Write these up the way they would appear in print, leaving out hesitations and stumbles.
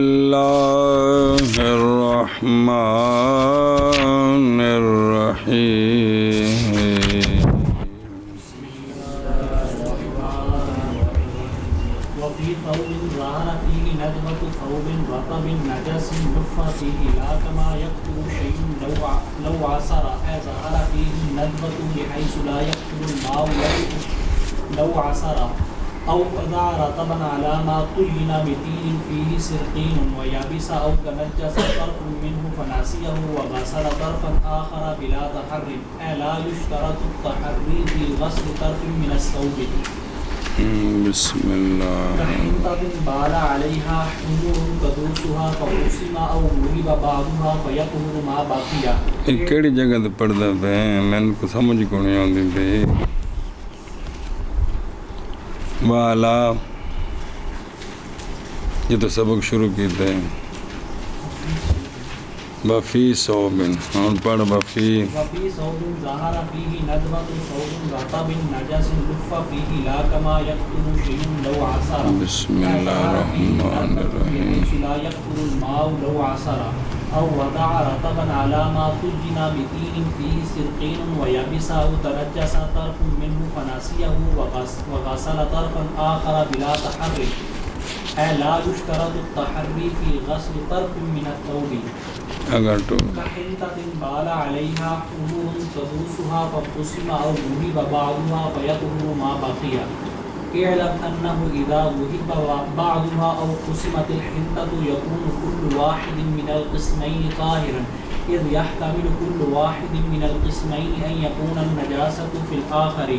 اللہ الرحمن الرحیم وفي ثوب ظهر فيه ندبة ثوب رطب نجس جف فيه لا كما يكتب شيء لو عصر ظهر فيه ندبة بحيث لا يكتب الماء لو عصر أو وضع رطبا على ما طين بطين فيه سرقين ويابس أو تنجس طرف منه فناسيه وغسل طرفا آخر بلا تحرك لا يشترط التحري في غسل طرف من الثوب. بسم اللہ. كحنطة بال عليها حمر تدوسها فقسم أو وهب بعضها فيطهر ما بقي. کیڑی جگہ تے پڑھدا پے میں کو سمجھ کو نہیں آندی پی. والا یہ تو سبق شروع کیتے ہیں. وفی صوبن ہم پڑھ وفی صوب ظهر فيه ندبة صوب رطب نجس جف فيه لا كما يكتب شيء لو عصر. بسم اللہ الرحمن الرحیم. لا يكتب الماء لو عصر أو وضع رطبا على ما طين بطين فيه سرقين ويابس أو تنجس طرف منه فناسيه وغسل طرفا آخر بلا تحرك لا يشترط التحري في غسل طرف من الثوب. اگر تو كحنطة بال عليها حمر تدوسها فقسم أو وهب بعضها فيطهر ما بقي. اعلم أنه إذا وهب بعضها أو قسمت الحنطة يكون كل واحد من القسمين طاهرا إذ يحتمل كل واحد من القسمين أن يكون النجاسة في الآخر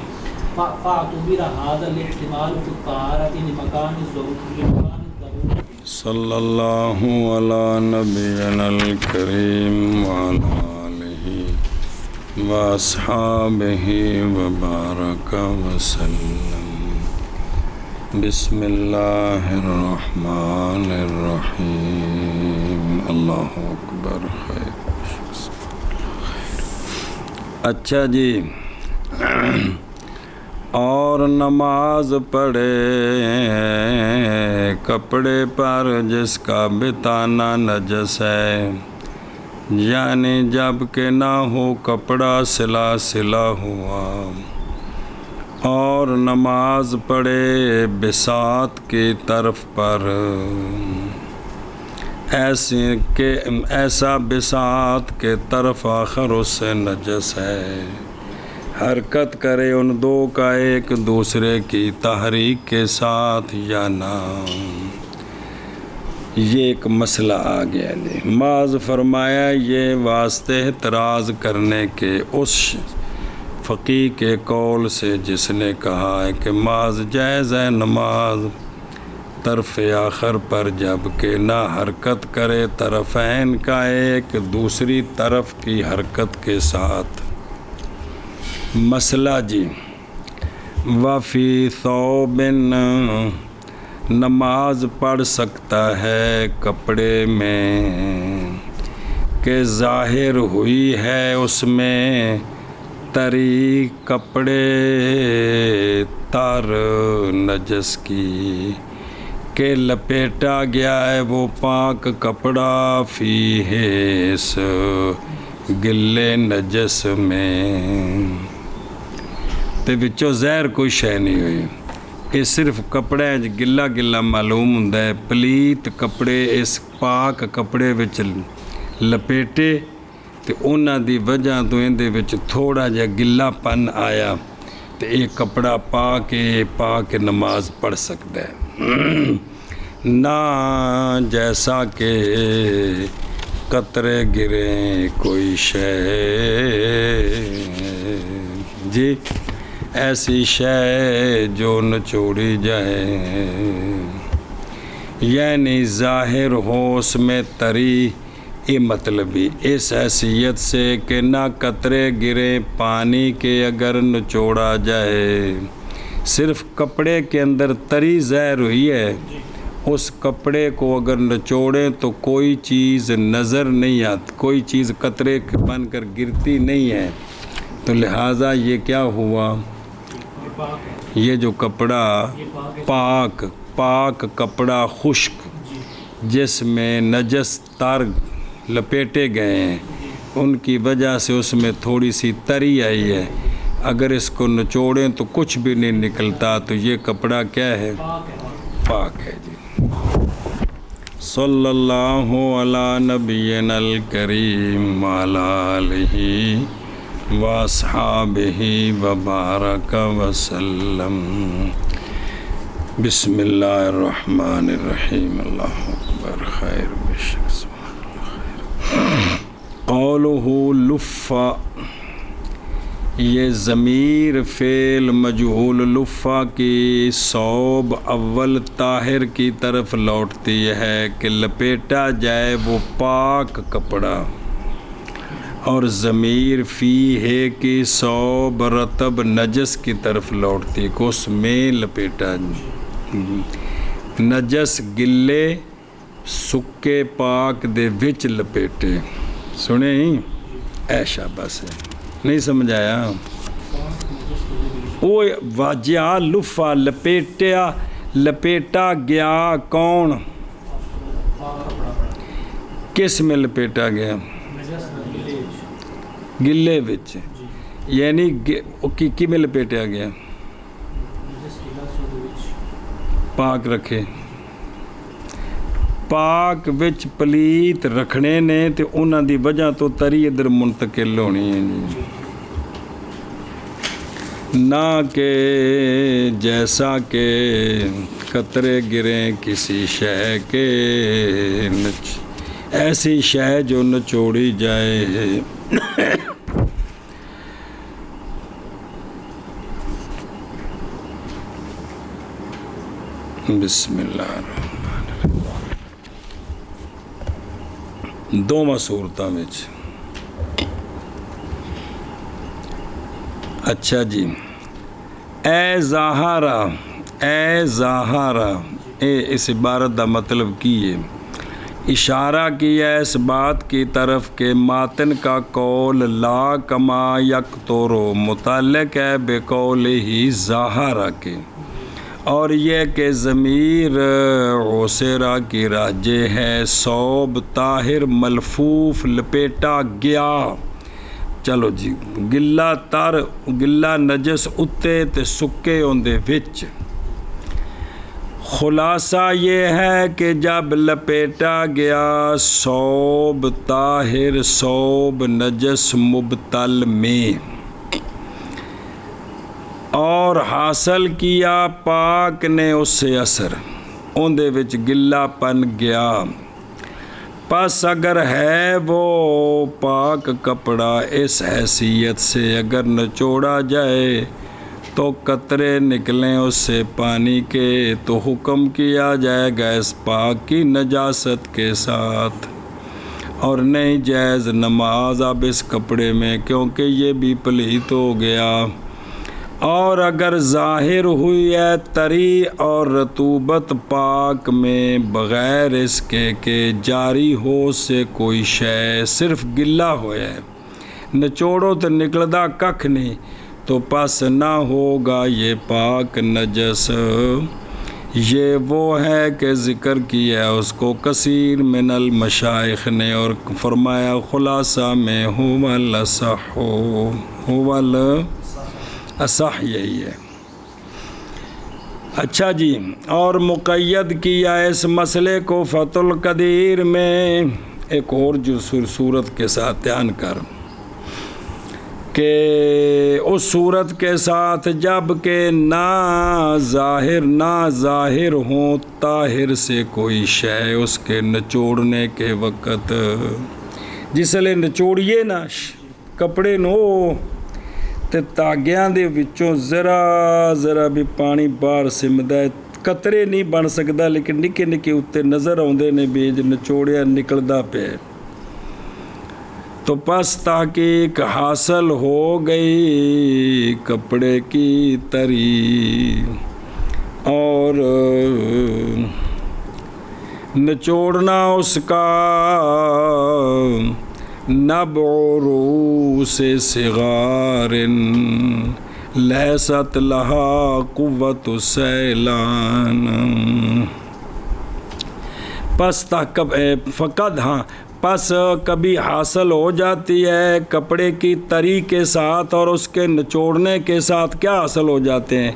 فاعتبر هذا الاحتمال في الطهارة لمكان الضرورة. صلی اللہ علی نبینا الکریم وعلی آلہ واصحابہ وبارک وسلم. بسم اللہ الرحمن الرحیم. اللہ اکبر. خیر. اچھا جی. اور نماز پڑھے کپڑے پر جس کا بتانا نجس ہے، یعنی جب کہ نہ ہو کپڑا سلا ہوا، اور نماز پڑھے بساط کی طرف پر ایسا بساط کے طرف آخر اس سے نجس ہے، حرکت کرے ان دو کا ایک دوسرے کی تحریک کے ساتھ یا نہ. یہ ایک مسئلہ آ گیا جی. معاذ فرمایا یہ واسطے اعتراض کرنے کے اس فقیہ کے قول سے جس نے کہا ہے کہ معاذ جائز ہے نماز طرف آخر پر جب کہ نہ حرکت کرے طرفین کا ایک دوسری طرف کی حرکت کے ساتھ. مسئلہ جی. وفی ثوب نماز پڑھ سکتا ہے کپڑے میں کہ ظاہر ہوئی ہے اس میں تری کپڑے تر نجس کی، کہ لپیٹا گیا ہے وہ پاک کپڑا فی ہے اس گلے نجس میں، تے وچوں زہر کوئی شے نہیں ہوئی. یہ صرف کپڑے گلا معلوم ہوندا ہے. پلیت کپڑے اس پاک کپڑے وچ لپیٹے تے انہاں دی وجہ تو اندے وچ تھوڑا جہا گلا پن آیا تے یہ کپڑا پا کے نماز پڑھ سکتا ہے. نہ جیسا کہ قطرے گرے کوئی شے جی، ایسی شے جو نچوڑی جائے، یعنی ظاہر ہو اس میں تری. یہ مطلب ہی اس حیثیت سے کہ نہ قطرے گرے پانی کے اگر نچوڑا جائے، صرف کپڑے کے اندر تری ظاہر ہوئی ہے، اس کپڑے کو اگر نچوڑیں تو کوئی چیز نظر نہیں آتی، کوئی چیز قطرے بن کر گرتی نہیں ہے، تو لہٰذا یہ کیا ہوا، یہ جو کپڑا پاک کپڑا خشک جس میں نجس تار لپیٹے گئے ہیں، ان کی وجہ سے اس میں تھوڑی سی تری آئی ہے، اگر اس کو نچوڑیں تو کچھ بھی نہیں نکلتا، تو یہ کپڑا کیا ہے؟ پاک ہے جی۔ صلی اللہ علی نبینا الکریم وعلی آلہ واصحابہ وبارک وسلم۔ بسم اللہ الرحمن الرحیم۔ اللہ اکبر خیر بشک۔ قولہ لفا، یہ ضمیر فعل مجہول لفا کی صوب اول طاہر کی طرف لوٹتی ہے کہ لپیٹا جائے وہ پاک کپڑا، اور ضمیر فی ہے کہ صوب رطب نجس کی طرف لوٹتی کہ اس میں لپیٹا نجس گلے سکے پاک دے وچ لپیٹے۔ سنے ہی ایشا بس ہے، نہیں سمجھ آیا؟ وہ واجہ لفا لپیٹا گیا کون؟ کس میں لپیٹا گیا؟ گلے وچ، یعنی کی میں لپیٹا گیا؟ پاک رکھے، پاک وچ پلیت رکھنے نے تے انہاں دی وجہ تو تری ادھر منتقل ہونی ہے جی، نہ کہ جیسا کہ قطرے گریں کسی شے کے ایسی شے جو نچوڑی جائے۔ بسم اللہ الرحمن الرحیم۔ دوواں صورتاں وچ اچھا جی، اے ظاہرہ، اے ظاہرہ، اس عبارت دا مطلب کی ہے؟ اشارہ کیا اس بات کی طرف کہ ماتن کا قول لا کما یکتورو متعلق ہے بقول ہی ظاہرہ کے، اور یہ کہ ضمیر عسیرہ کی راجع ہے صوب طاہر ملفوف لپیٹا گیا۔ چلو جی، گلا نجس اتے تے سکے ہوندے وچ۔ خلاصہ یہ ہے کہ جب لپیٹا گیا صوب طاہر صوب نجس مبتل میں، اور حاصل کیا پاک نے اس سے اثر، اندے وچ گلا پن گیا، پس اگر ہے وہ پاک کپڑا اس حیثیت سے اگر نچوڑا جائے تو قطرے نکلیں اس سے پانی کے، تو حکم کیا جائے گا اس پاک کی نجاست کے ساتھ، اور نہیں جائز نماز اب اس کپڑے میں کیونکہ یہ بھی پلیت ہو گیا۔ اور اگر ظاہر ہوئی ہے تری اور رطوبت پاک میں بغیر اس کے کہ جاری ہو سے کوئی شے، صرف گلا ہویا ہے، نچوڑو تو نکلدا ککھ نہیں، تو پس نہ ہوگا یہ پاک نجس۔ یہ وہ ہے کہ ذکر کیا اس کو کثیر من المشائخ نے، اور فرمایا خلاصہ میں هو الاصح، هو الاصح یہی ہے۔ اچھا جی، اور مقید کیا اس مسئلے کو فتح القدیر میں ایک اور جو صورت کے ساتھ بیان کر، کہ اس صورت کے ساتھ جب کہ نہ ظاہر ہوں طاہر سے کوئی شے اس کے نچوڑنے کے وقت، جس لئے نچوڑیے نا کپڑے نو تے تاگیاں دے وچوں ذرا بھی پانی باہر سمدا ہے، قطرے نہیں بن سکدا لیکن نکے نکے اتے نظر آوندے نے بیج نچوڑیا نکلدا پے، تو پس تحقیق حاصل ہو گئی کپڑے کی تری، اور نچوڑنا اس کا نبع رؤوس صغار لیست لہا قوت سیلان، پس فقط ہاں پس کبھی حاصل ہو جاتی ہے کپڑے کی تری کے ساتھ اور اس کے نچوڑنے کے ساتھ کیا حاصل ہو جاتے ہیں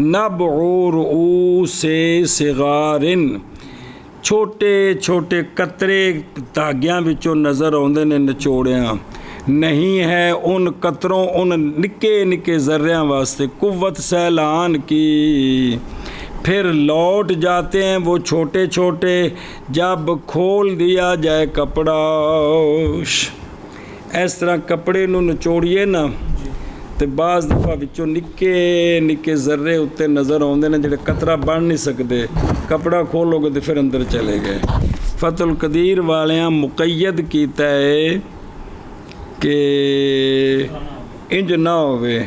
نبع رؤوس صغار چھوٹے چھوٹے قطرے دھاگیاں وچوں نظر آتے ہیں نچوڑیاں نہیں ہے ان قطروں ان نکے نکے ذریاں واسطے قوت سیلان کی پھر لوٹ جاتے ہیں وہ چھوٹے چھوٹے جب کھول دیا جائے کپڑا اس طرح کپڑے نو نچوڑیے نا تو بعض دفعہ وچوں نکے نکے ذرے اتنے نظر آتے ہیں جڑے قطرہ بن نہیں سکتے کپڑا کھولو گے تو پھر اندر چلے گئے فتح القدیر والیاں مقید کیتا ہے کہ انج نہ ہوئے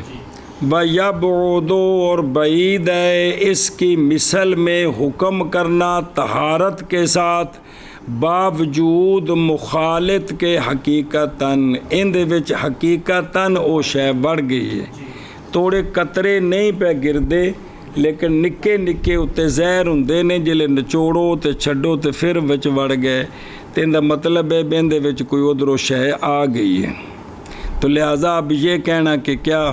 وَيَبْعُدُ اور بعید ہے اس کی مثل میں حکم کرنا طہارت کے ساتھ باوجود مخالط کے حقیقتاً ان دے وچ حقیقتاً او شے بڑھ گئی ہے توڑے قطرے نہیں پہ گردے لیکن نکے نکے اتے زہر ہوندے نے جلے نچوڑو تے چھڈو تے پھر وچ وڑ گئے تے ان دا مطلب ہے بین دے وچ کوئی ادھروں شے آ گئی ہے تو لہٰذا اب یہ کہنا کہ کیا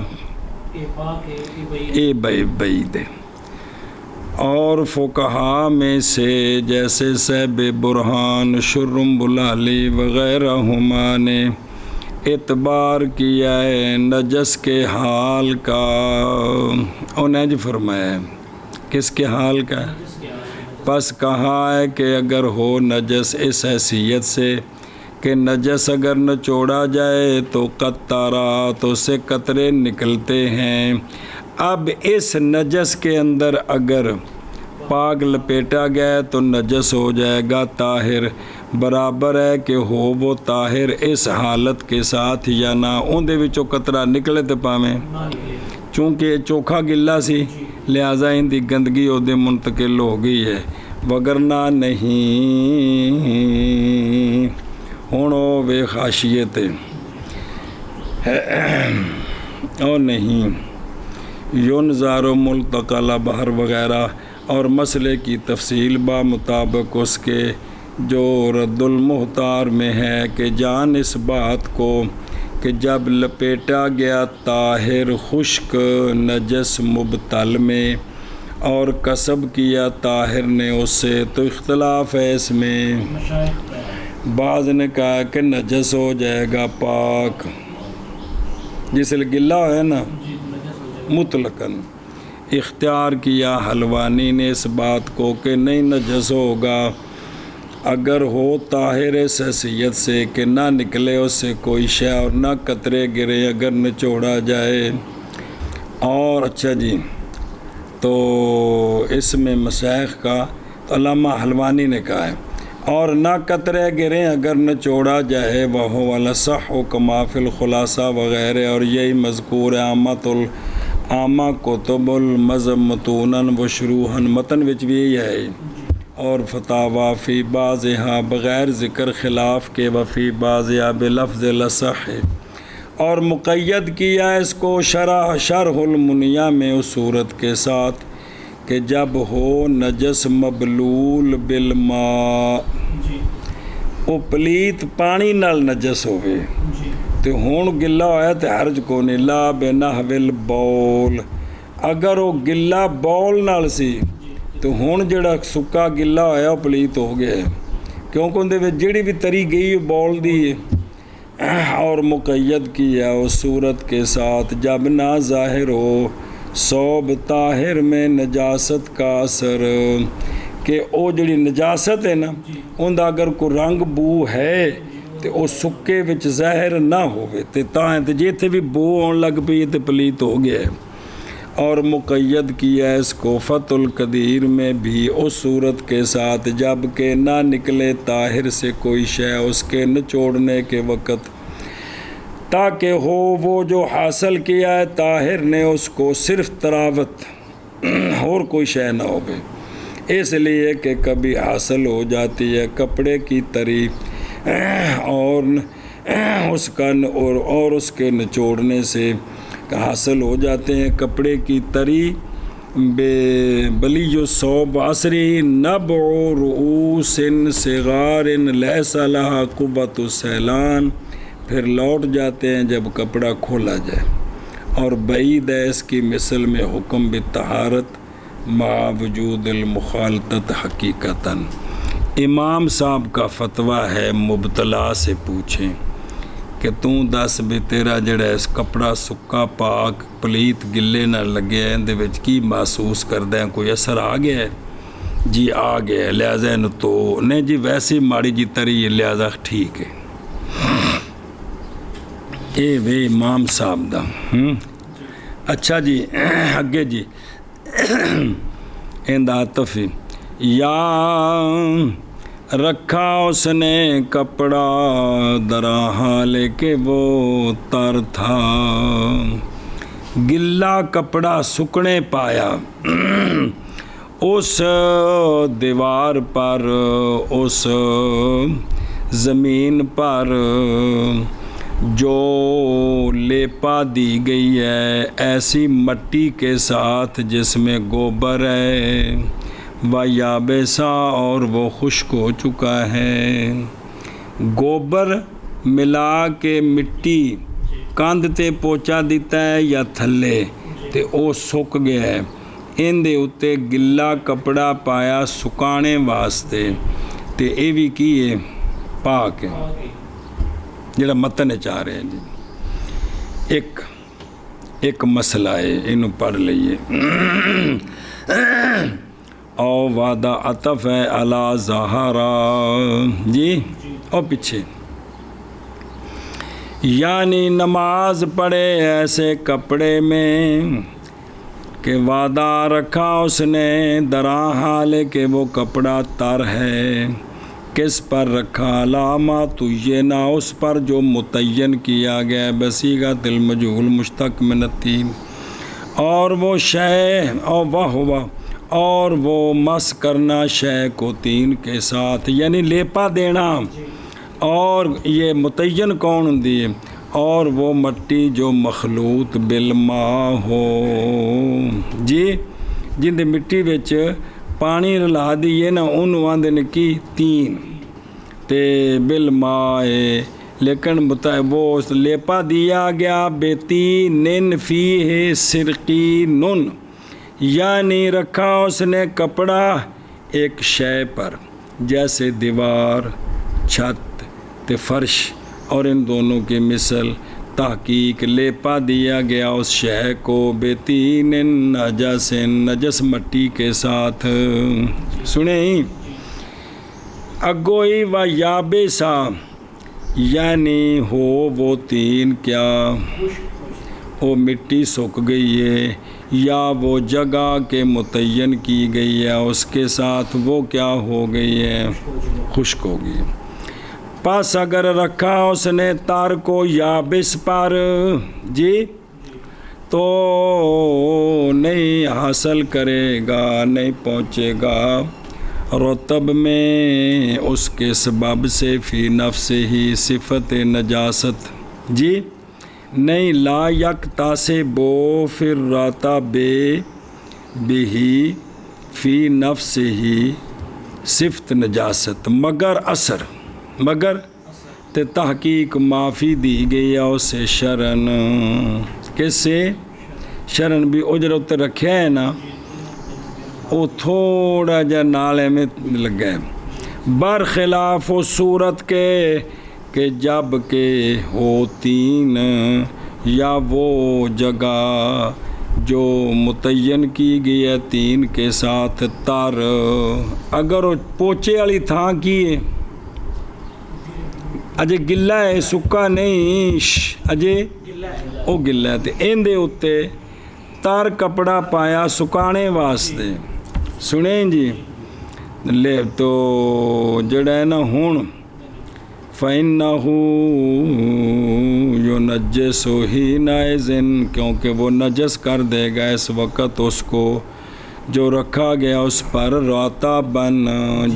اے بعید ہے اور فقہا میں سے جیسے صاحب برہان شرم بلالی وغیرہ ہما نے اعتبار کیا ہے نجس کے حال کا انہیں جو فرمایا ہے کس کے حال کا پس کہا ہے کہ اگر ہو نجس اس حیثیت سے کہ نجس اگر نچوڑا جائے تو قطرات اس سے قطرے نکلتے ہیں اب اس نجس کے اندر اگر پاک لپیٹا گیا تو نجس ہو جائے گا طاہر برابر ہے کہ ہو وہ طاہر اس حالت کے ساتھ یا نہ ان دے وچوں قطرہ نکلے تے پاویں چونکہ چوکھا گلا سی لہٰذا ان دی گندگی او دے منتقل ہو گئی ہے وگرنہ نہیں ہوں او بے خاشیت اور نہیں ینظر ملتقل بحر وغیرہ اور مسئلے کی تفصیل با مطابق اس کے جو رد المختار میں ہے کہ جان اس بات کو کہ جب لپیٹا گیا طاہر خشک نجس مبتل میں اور کسب کیا طاہر نے اس سے تو اختلاف ہے اس میں بعض نے کہا کہ نجس ہو جائے گا پاک جس لئے گلا ہے نا مطلقاً اختیار کیا حلوانی نے اس بات کو کہ نہیں نجس ہوگا اگر ہو طاہر اس حیثیت سے کہ نہ نکلے اس سے کوئی شے اور نہ قطرے گرے اگر نچوڑا جائے اور اچھا جی تو اس میں مشائخ کا علامہ حلوانی نے کہا ہے اور نہ قطرے گریں اگر نچوڑا جائے وہ والاصح کما فی الخلاصہ وغیرہ اور یہی مذکور عامہ کتب المذہب متوناً و شروحاً متن وچ بھی یہی ہے اور فتاوی فی بعضہا بغیر ذکر خلاف کے وفی بعضہا بلفظ الاصح اور مقید کیا اس کو شرح المنیہ میں اس صورت کے ساتھ کہ جب ہو نجس مبلول بالماء او پلیت پانی نال نجس ہوئے تو ہون گلا ہویا تو حرج کو نہیں لا بنحو البول اگر وہ گلا بول نال سی تو ہون جڑا سکا گلا ہویا وہ پلیت ہو گیا کیونکہ اندے وچ جڑی بھی تری گئی بول دی اور مقید کیا اس صورت کے ساتھ جب نہ ظاہر ہو صوب طاہر میں نجاست کا اثر کہ او جڑی نجاست ہے نا ان دا اگر کوئی رنگ بو ہے تو او سکے وچ ظاہر نہ ہوئے تے تاں تے جے تے بھی بو آن لگ پئی تے پلیت ہو گیا ہے اور مقید کیا اس کو فتح القدیر میں بھی اس صورت کے ساتھ جب کہ نہ نکلے طاہر سے کوئی شے اس کے نچوڑنے کے وقت تاکہ ہو وہ جو حاصل کیا ہے طاہر نے اس کو صرف تراوت اور کوئی شے نہ ہوگی اس لیے کہ کبھی حاصل ہو جاتی ہے کپڑے کی تری اور اس کا اور اس کے نچوڑنے سے حاصل ہو جاتے ہیں کپڑے کی تری بلی الصوب عصری نبع رؤوس صغار لیس لہا قوت السیلان، پھر لوٹ جاتے ہیں جب کپڑا کھولا جائے، اور بعید ہے اس کی مثل میں حکم بالطہارت مع وجود المخالطت حقیقتاً۔ امام صاحب کا فتویٰ ہے مبتلا سے پوچھیں کہ تو دس بھی تیرا جڑا اس کپڑا سکا پاک پلیت گلے نہ لگے اندے وچ کی محسوس کردہ ہیں، کوئی اثر آ گیا ہے؟ جی آ گیا ہے، لہذا انہوں تو نہیں جی ویسے ماڑی جی تری ہے، لہذا ٹھیک ہے۔ اے وے امام صاحب دا اچھا جی اگے جی اندہ عطفی یا رکھا اس نے کپڑا درا حال کہ وہ تر تھا، گلا کپڑا سکنے پایا اس دیوار پر، اس زمین پر جو لیپا دی گئی ہے ایسی مٹی کے ساتھ جس میں گوبر ہے، وَيَابِسًا اور وہ خشک ہو چکا ہے۔ گوبر ملا کے مٹی کاندھ تے پوچا دیتا ہے یا تھلے تے او سک گیا ہے، ان دے اتے گلا کپڑا پایا سکانے واسطے تے اے بھی کی ہے پاک ہے، جڑا متن چاہ رہے ہیں جی۔ ایک مسئلہ ہے، انہوں پڑھ لئیے۔ او وعدہ عطف ہے علی ظہرا جی، او پیچھے یعنی نماز پڑھے ایسے کپڑے میں کہ وعدہ رکھا اس نے درا حال کہ وہ کپڑا تر ہے، کس پر رکھا؟ علامات یہ نہ اس پر جو متعین کیا گیا بصیغۃ المجہول مشتق من التین، اور وہ شے اور وہ مس کرنا شے کو تین کے ساتھ، یعنی لیپا دینا، اور یہ متعین کون ہوندی ہے؟ اور وہ مٹی جو مخلوط بالماء ہو جی، جن مٹی وچ پانی رلا دیئے نا انہوں آندے نے کی تین تے بالماء، لیکن وہ لیپا دیا گیا بیتینن فیہ سرقینن، یعنی رکھا اس نے کپڑا ایک شے پر جیسے دیوار، چھت تے فرش، اور ان دونوں کی مثل تحقیق لیپا دیا گیا اس شے کو بیتین نجس، نجس مٹی کے ساتھ۔ سنیں اگوئی و یابسا، یعنی ہو وہ تین کیا، وہ مٹی سک گئی ہے یا وہ جگہ کے متعین کی گئی ہے اس کے ساتھ وہ کیا ہو گئی ہے، خشک ہو گئی۔ پس اگر رکھا اس نے تار کو یابس پر جی تو نہیں حاصل کرے گا، نہیں پہنچے گا رطب میں اس کے سبب سے فی نفس ہی صفت نجاست جی، نہیں لا یک تاسبو پھر راتا بے بھی فی نفس ہی صفت نجاست، مگر تے تحقیق معافی دی گئی ہے اسے شرن، کیسے شرن بھی اجرت رکھیا ہے نا، وہ تھوڑا جا نالے میں لگا ہے، برخلاف و صورت کے کہ جب کہ ہو تین یا وہ جگہ جو متعین کی گئی ہے تین کے ساتھ تر، اگر وہ پوچے والی تھاں کی ہے اجے گلا ہے سکا نہیں، اجے وہ گلا ہے، ان دے اتے تر کپڑا پایا سکانے واسطے۔ سنیں جی لے تو جڑا ہے نا ہون فَإِنَّهُ يُنَجِّسُ حِينَئِذٍ، کیونکہ وہ نجس کر دے گا اس وقت اس کو جو رکھا گیا اس پر راتا بن،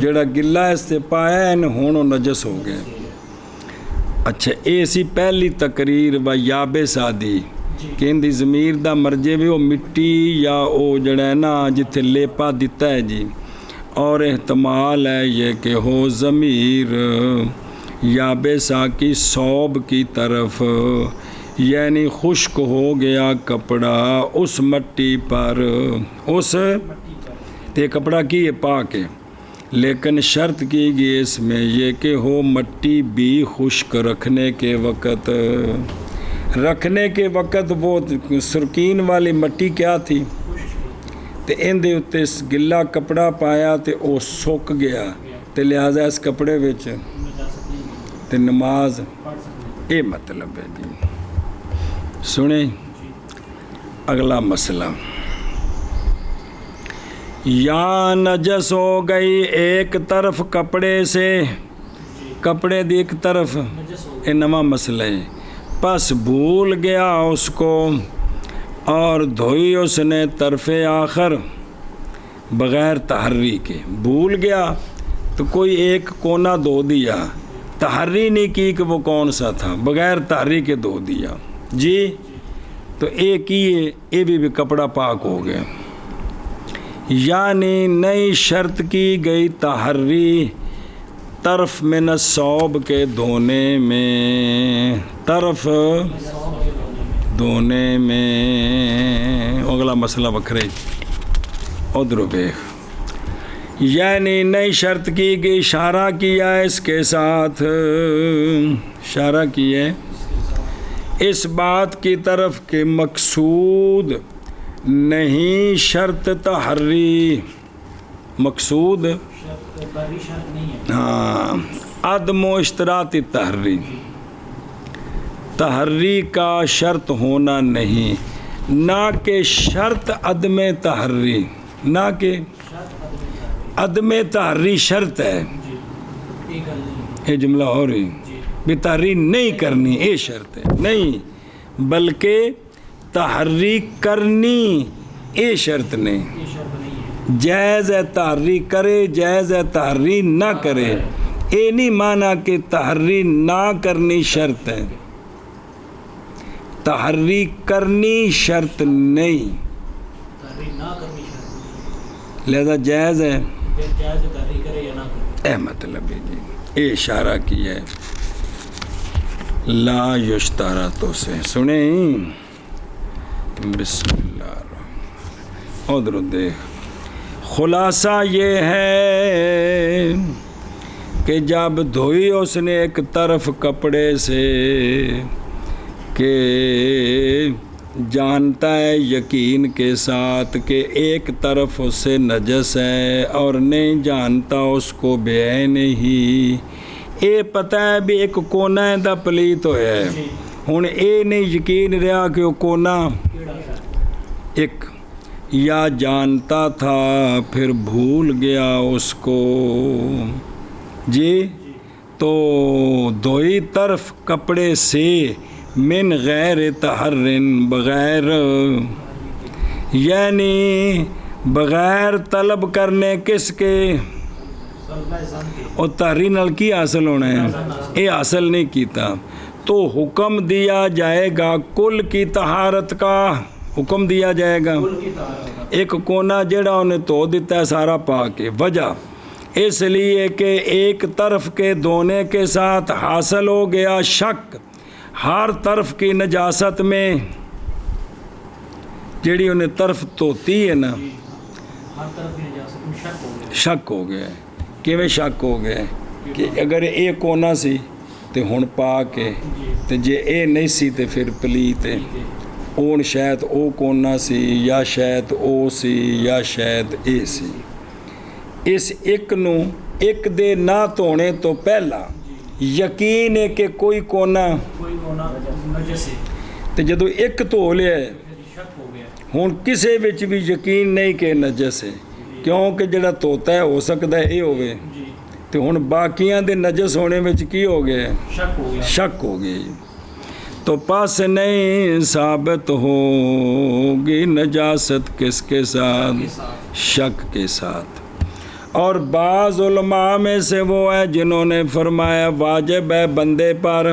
جڑا گلا اس سے پایا ہے ہون وہ نجس ہو گئے۔ اچھا ایسی پہلی تقریر و یابس آدی کہ ان دی ضمیر دا مرجے بھی وہ مٹی یا وہ جڑا ہے نا جتھے لیپا دیتا ہے جی، اور احتمال ہے یہ کہ ہو ضمیر یا بے ساکی صوب کی طرف، یعنی خشک ہو گیا کپڑا اس مٹی پر، اس تے کپڑا کی ہے پاک ہے، لیکن شرط کی گئی اس میں یہ کہ ہو مٹی بھی خشک رکھنے کے وقت، رکھنے کے وقت وہ سرکین والی مٹی کیا تھی تے ان دے اتے گلا کپڑا پایا تے او سک گیا تے لہذا اس کپڑے وچ تے نماز اے مطلب ہے جی۔ سنیں اگلا مسئلہ، یا نجس ہو گئی ایک طرف کپڑے سے، کپڑے دی ایک طرف، اے نواں مسئلہ ہے، پس بھول گیا اس کو اور دھوئی اس نے طرف آخر بغیر تحری کے، بھول گیا تو کوئی ایک کونا دھو دیا، تحری نہیں کی کہ وہ کون سا تھا، بغیر تحری کے دھو دیا جی، تو ایک ہی یہ بھی کپڑا پاک ہو گیا، یعنی نئی شرط کی گئی تحری طرف من الثوب کے دھونے میں، طرف دھونے میں، اگلا مسئلہ وکھرے ادھر بیخ، یعنی نئی شرط کی گئی، اشارہ کیا اس کے ساتھ، اشارہ کیا اس بات کی طرف کہ مقصود نہیں شرط تحری، مقصود ہاں عدم و اشتراط تحری، تحری کا شرط ہونا نہیں، نہ کہ شرط عدم تحری، نہ کہ عدم تحری شرط ہے، یہ جملہ ہو رہی بھی تحری نہیں کرنی یہ شرط ہے، نہیں بلکہ تحری کرنی یہ شرط نہیں، جائز ہے تحری کرے، جائز ہے تحری نہ کرے، یہ نہیں مانا کہ تحری نہ کرنی شرط ہے، تحری کرنی شرط نہیں، لہذا جائز ہے، اے مطلب ہے جی، اے اشارہ کیا ہے لا یشترط سے، سنیں بسم اللہ الرحمن، ادھر دیکھ، خلاصہ یہ ہے کہ جب دھوئی اس نے ایک طرف کپڑے سے کہ جانتا ہے یقین کے ساتھ کہ ایک طرف اس سے نجس ہے اور نہیں جانتا اس کو بعین ہی، اے پتہ ہے بھی ایک کونا ہے دا پلیت ہویا ہے، ہن اے نہیں یقین رہا کہ وہ کونا ایک، یا جانتا تھا پھر بھول گیا اس کو جی، تو دھوئی طرف کپڑے سے من غیر تحرن، بغیر یعنی بغیر طلب کرنے کس کے، اور تحری نال کی حاصل ہونا ہے، یہ حاصل نہیں کیتا، تو حکم دیا جائے گا کل کی طہارت کا، حکم دیا جائے گا ایک کونا جڑا انہیں تو دیتا ہے سارا پاک ہے، وجہ اس لیے کہ ایک طرف کے دھونے کے ساتھ حاصل ہو گیا شک ہر طرف کی نجاست میں، جڑی انہیں طرف توتی ہے نا شک ہو گیا، کیویں شک ہو گیا کہ اگر اے کونا سی تے ہن پاک ہے، تے جے اے نہیں سی تے پھر پلیت ہے، اون شاید او کونا سی یا شاید او سی یا شاید اے سی، اس ایک نو ایک دے نہ دھونے تو پہلا یقین ہے کہ کوئی کونا تے جدو ایک دھو لیا ہے ہن کسے وچ بھی یقین نہیں کہ نجس ہے، کیونکہ جڑا توتا ہے ہو سکتا ہے اے ہوئے، تے ہن باقیاں دے نجس ہونے وچ کی ہو گئے، شک ہو گئی، تو پاس نہیں ثابت ہوگی نجاست کس کے ساتھ، شک کے ساتھ، اور بعض علماء میں سے وہ ہے جنہوں نے فرمایا واجب ہے بندے پر،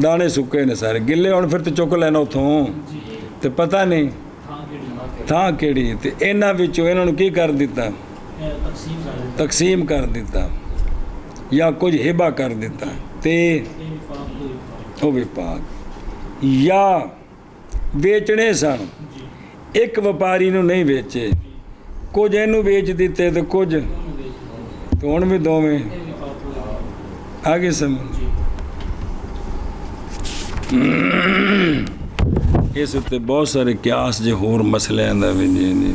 ਦਾਣੇ ਸੁੱਕੇ ਨੇ ਸਾਰੇ, ਗਿੱਲੇ ਹੁਣ ਫਿਰ ਤੇ ਚੁੱਕ ਲੈਣਾ ਉੱਥੋਂ, ਜੀ ਤੇ ਪਤਾ ਨਹੀਂ ਥਾਂ ਕਿਹੜੀ ਥਾਂ ਕਿਹੜੀ। ਤੇ ਇਹਨਾਂ ਵਿੱਚੋਂ ਇਹਨਾਂ ਨੂੰ ਕੀ ਕਰ ਦਿੱਤਾ? ਤਕਸੀਮ ਕਰ ਦਿੱਤਾ, ਤਕਸੀਮ ਕਰ ਦਿੱਤਾ ਜਾਂ ਕੁਝ ਹਿਬਾ ਕਰ ਦਿੱਤਾ, ਤੇ ਇਹ ਵੀ ਪਾਕ ਉਹ ਵੀ ਪਾਕ। ਜਾਂ ਵੇਚਣੇ ਸਨ, ਜੀ ਇੱਕ ਵਪਾਰੀ ਨੂੰ ਨਹੀਂ ਵੇਚੇ, ਕੁਝ ਇਹਨੂੰ ਵੇਚ ਦਿੱਤੇ ਤੇ ਕੁਝ, ਉਹਨੂੰ ਵੇਚ ਦਿਓ, ਤੇ ਹੁਣ ਵੀ ਦੋਵੇਂ ਇਹ ਵੀ ਪਾਕ ਆ ਗਏ ਸਮਝ। ਜੀ ਇਸ ਉੱਤੇ ਬਹੁਤ ਸਾਰੇ ਕਿਆਸ ਜੇ ਹੋਰ ਮਸਲਿਆਂ ਦਾ ਵੀ ਜੀ।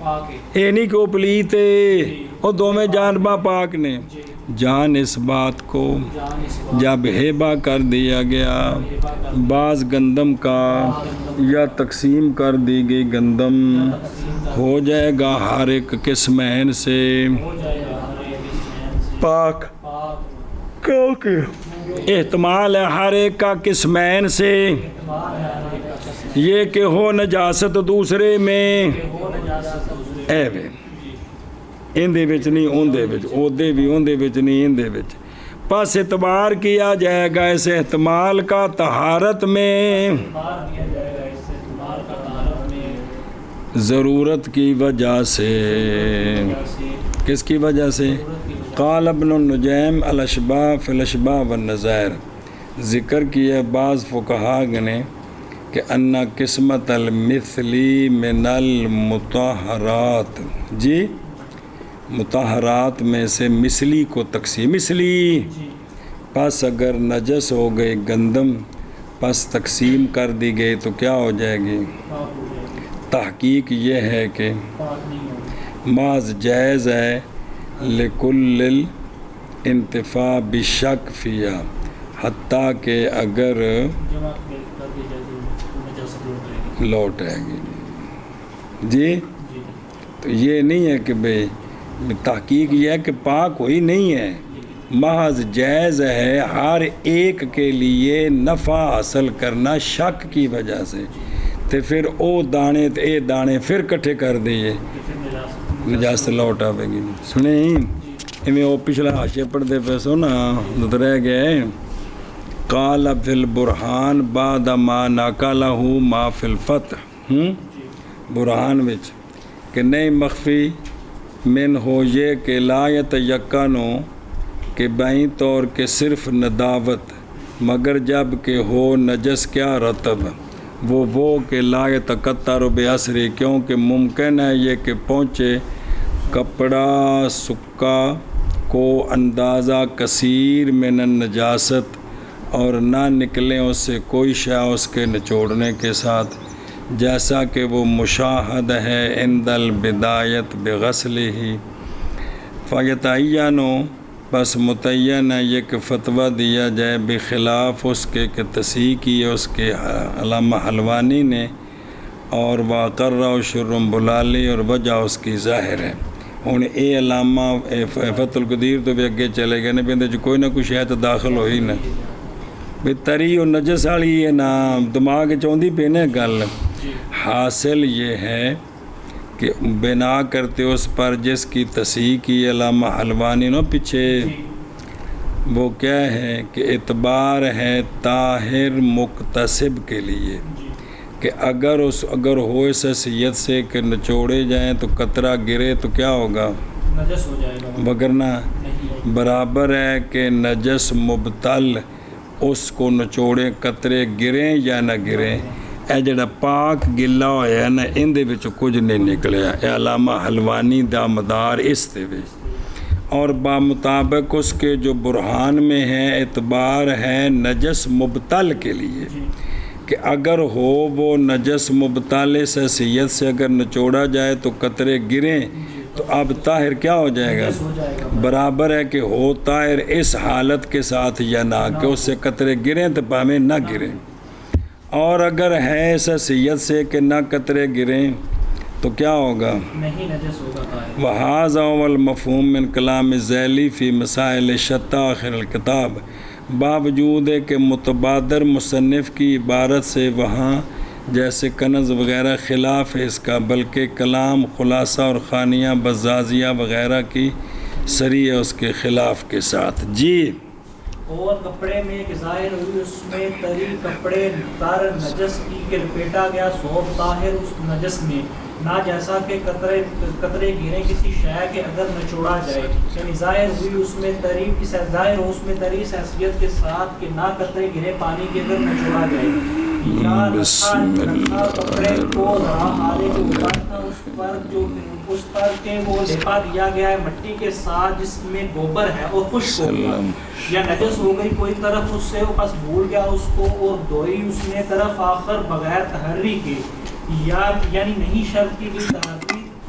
پاک ہے یہ نہیں کہ وہ پلیت ہے، وہ دونوں جانباں پاک نے۔ جی جان اس بات کو جان اس بات جب ہیبا کر دیا گیا، بعض گندم کا یا تقسیم کر دی گئی گندم، ہو جائے گا ہر ایک قسمین سے ہو جائے گا ہر ایک اسمین سے پاک، پاک، کیونکہ احتمال ہے ہر ایک کا قسمین سے اعتبار ہے ہر ایک کا قسم یہ کہ ہو نجاست دوسرے میں کہ ہو نجاست دوسرے اے وے اندے وچ نہیں اندے وچ، اودے بھی اندے وچ نہیں اندے وچ، پس اعتبار کیا جائے گا اس احتمال کا طہارت میں اعتبار دیا جائے گا اس اعتبار کا طہارت میں ضرورت کی وجہ سے۔ جیسے کس کی وجہ سے؟ ضرورت کی وجہ قال ابن النجیم الاشباہ فی الاشباہ والنظائر، ذکر کیا بعض فقہا نے کہ ان قسمت المثلی من المطہرات، جی مطہرات میں سے مثلی کو تقسیم، مثلی جی پس اگر نجس ہو گئی گندم پس تقسیم کر دی گئی تو کیا ہو جائے گی؟ پاک ہو جائے گا، تحقیق یہ ہے کہ پاک نہیں ہوگی، بعض جائز ہے لکل الانتفاع بشک فیہا، حتیٰ کہ اگر جمع کر دی جائے تو نجاست لوٹ لوٹ آئے گی۔ آئے گی جی۔ جی تو یہ نہیں ہے کہ بھئی تحقیق یہ ہے کہ پاک کوئی نہیں ہے، محض جائز ہے ہر ایک کے لیے نفع حاصل کرنا شک کی وجہ سے، تو پھر او دانے تے اے دانے پھر کٹھے کر دیئے کہ پھر نجاست لوٹ آوے گی۔ سنیں میں وہ پچھلا حاشیہ پڑھ دے پیسو نا تو رہ گئے، قال فی البرہان بعد ما ناکلہ ما فی الفتح، برہان وچ کہ نہیں مخفی من ہو یہ کہ لا یتیقنو کہ بائیں طور کے صرف نداوت، مگر جب کہ ہو نجس کیا رتب، وہ کہ لا یتقطر بعصری، کیونکہ ممکن ہے یہ کہ پہنچے کپڑا سکا کو اندازہ کثیر من النجاست اور نہ نکلے اس سے کوئی شے اس کے نچوڑنے کے ساتھ، جیسا کہ وہ مشاہد ہے عند البدایت بغسلہ، فیتعینو بس متعین ہے یہ کہ فتویٰ دیا جائے بخلاف اس کے کہ تصحیح کی ہے اس کے علامہ حلوانی نے، اور واقرہ شرم بلالی، اور وجہ اس کی ظاہر ہے۔ ہوں اے علامہ فتح القدیر تو بھی اگے چلے گئے نے، بھی اندر کوئی نہ کوئی شاید داخل ہوئی نہ بھی تری اور نجس والی ہے نا، دماغ چوندی پہ نے گل۔ حاصل یہ ہے کہ بنا کرتے اس پر جس کی تصحیح کی علامہ حلوانی نو پیچھے، وہ کیا ہے کہ اعتبار ہے طاہر مقتصب کے لیے، کہ اگر ہو اس حیثیت سے کہ نچوڑے جائیں تو قطرہ گرے تو کیا ہوگا؟ نجس ہو جائے گا، وگرنہ نہیں برابر ہے کہ نجس مبتل اس کو نچوڑے قطرے گریں یا نہ گریں، اے جڑا پاک گلا ہویا ہے نا اندے وچ کچھ نہیں نکلیا، اے علامہ حلوانی دا مدار اس تے وچ، اور بمطابق اس کے جو برہان میں ہے اعتبار ہے نجس مبتل کے لیے، کہ اگر ہو وہ نجس مبتل اس حیثیت سے اگر نچوڑا جائے تو قطرے گریں تو اب طاہر کیا ہو جائے گا؟ ہو جائے گا، برابر ہے کہ ہو طاہر اس حالت کے ساتھ یا نہ، کہ اس سے قطرے گریں تو پامیں نہ گریں، اور اگر ہے اس حیثیت سے کہ نہ قطرے گریں تو کیا ہوگا؟ نہیں نجس ہوگا طاہر۔ وَهَذَا هُوَ الْمَفْهُومُ مِنْ كَلَامِ الذَّيْلِي فِي مَسَائِلِ شَتَّى آخر الکتاب، باوجود ہے کہ متبادر مصنف کی عبارت سے وہاں جیسے کنز وغیرہ خلاف ہے اس کا، بلکہ کلام خلاصہ اور خانیہ بزازیہ وغیرہ کی سری ہے اس کے خلاف کے ساتھ۔ جی اور کپڑے میں ایک ظاہر ہوئی اس میں تری کپڑے تر نجس کی کہ لپیٹا گیا ثوب طاہر اس نجس میں، نہ جیسا کہ قطرے گریں کسی شے کے اگر نچوڑا جائے، یعنی ظاہر ہوئی اس میں تری ظاہر ہو اس میں تری اس حیثیت کے ساتھ کہ نہ قطرے گرے پانی کے اگر نچوڑا جائے، یا رکھا کپڑے کو ذرا حالے جو اوپر تھا اس پر کہ وہ لپا دیا گیا ہے مٹی کے ساتھ جس میں گوبر ہے اور خشک ہو گیا، یا نجس ہو گئی کوئی طرف اس سے بس بھول گیا اس کو اور دھوئی اس نے طرف آخر بغیر تحری کے، یا یعنی نہیں شرط کی بھی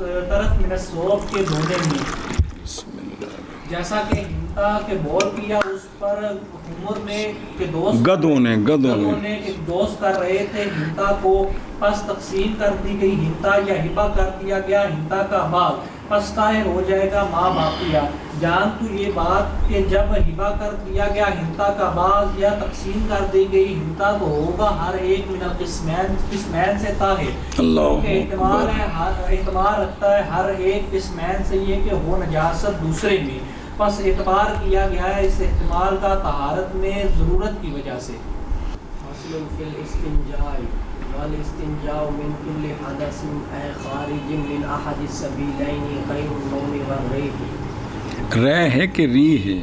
طرف من الثوب کے دھونے میں، جیسا کہ ہنتا کے بول کیا اس پر عمر نے کہ دوست گدوں نے کہ دوست کر رہے تھے ہنتا کو، پس تقسیم کر دی گئی ہنتا یا ہبا کر دیا گیا ہنتا کا باغ، پس طاہر ہو جائے گا ماں باقیہ۔ جان تو یہ بات کہ جب ہبا کر دیا گیا ہنتا کا باغ یا تقسیم کر دی گئی ہنتا تو ہوگا ہر ایک من قسمین سے طاہر، اللہ اعتبار رکھتا ہے ہر ایک قسمین سے یہ کہ ہو نجاست دوسرے میں، پس اعتبار کیا گیا ہے اس احتمال کا طہارت میں ضرورت کی وجہ سے۔ فصل فی الاستنجاء والاستنجاء من كل حدث خارج من احد السبیلین غیر النوم والریح۔ رہ ہے کہ ری ہے؟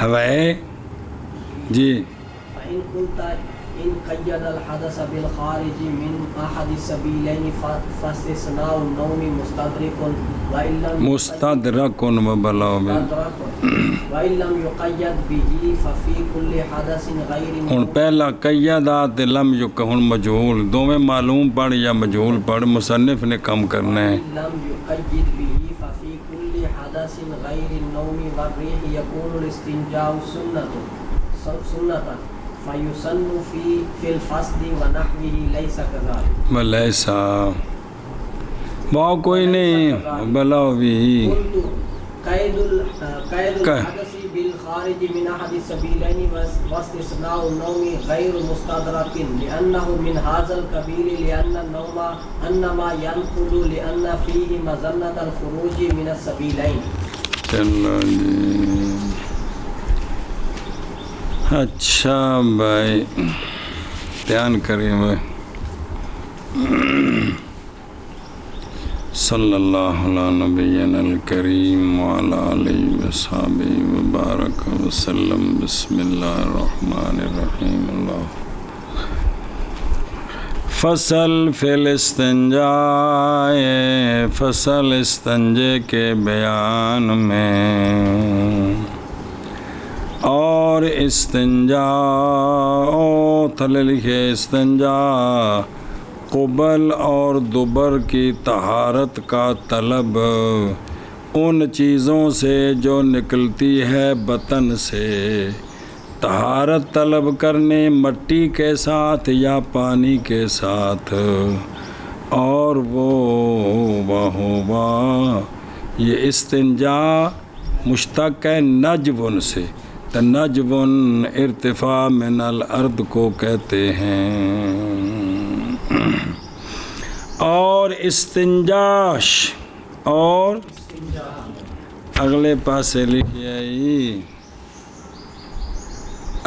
ہوائے جی۔ فإن قلت ان قید الحدث بالخارج من احد السبیلین فاستثناء النوم مستدرک وإن لم مستدرک وبلاء وإن لم يقید به ففي كل حدث غیر ہن پہلا قیدا تے لم یک ہن مجہول دوویں معلوم پڑھ یا مجہول پڑھ، مصنف نے کم کرنا ہے۔ لم يقید به ففي كل حدث غیر النوم والریح يكون الاستنجاء سنة فيسن في الفصل ونحوه ليس كذلك۔ ولیسا وہ کوئی نہیں بلاؤ بھی قید الحدث بالخارج من احد السبیلین واستثناء النوم غیر مستدرک لأنه من هذا القبیل لأن النوم انما ينقض لأن فيه مظنة الخروج من السبیلین۔ چلو جی اچھا بھائی دھیان کریں بھائی۔ صلی اللہ علی نبینا الکریم وعلی آلہ وصحبہ وبارک وسلم۔ بسم اللہ الرحمن الرحیم۔ اللہ فصل فی الاستنجاء، فصل استنجے کے بیان میں، اور استنجا تھلے لکھے استنجا قبل اور دبر کی طہارت کا طلب ان چیزوں سے جو نکلتی ہے بطن سے، طہارت طلب کرنے مٹی کے ساتھ یا پانی کے ساتھ، اور وہ یہ استنجا مشتق ہے نجون سے، نجون ارتفاع من الارض کو کہتے ہیں، اور استنجاش اور اگلے پاسے لکھی آئی۔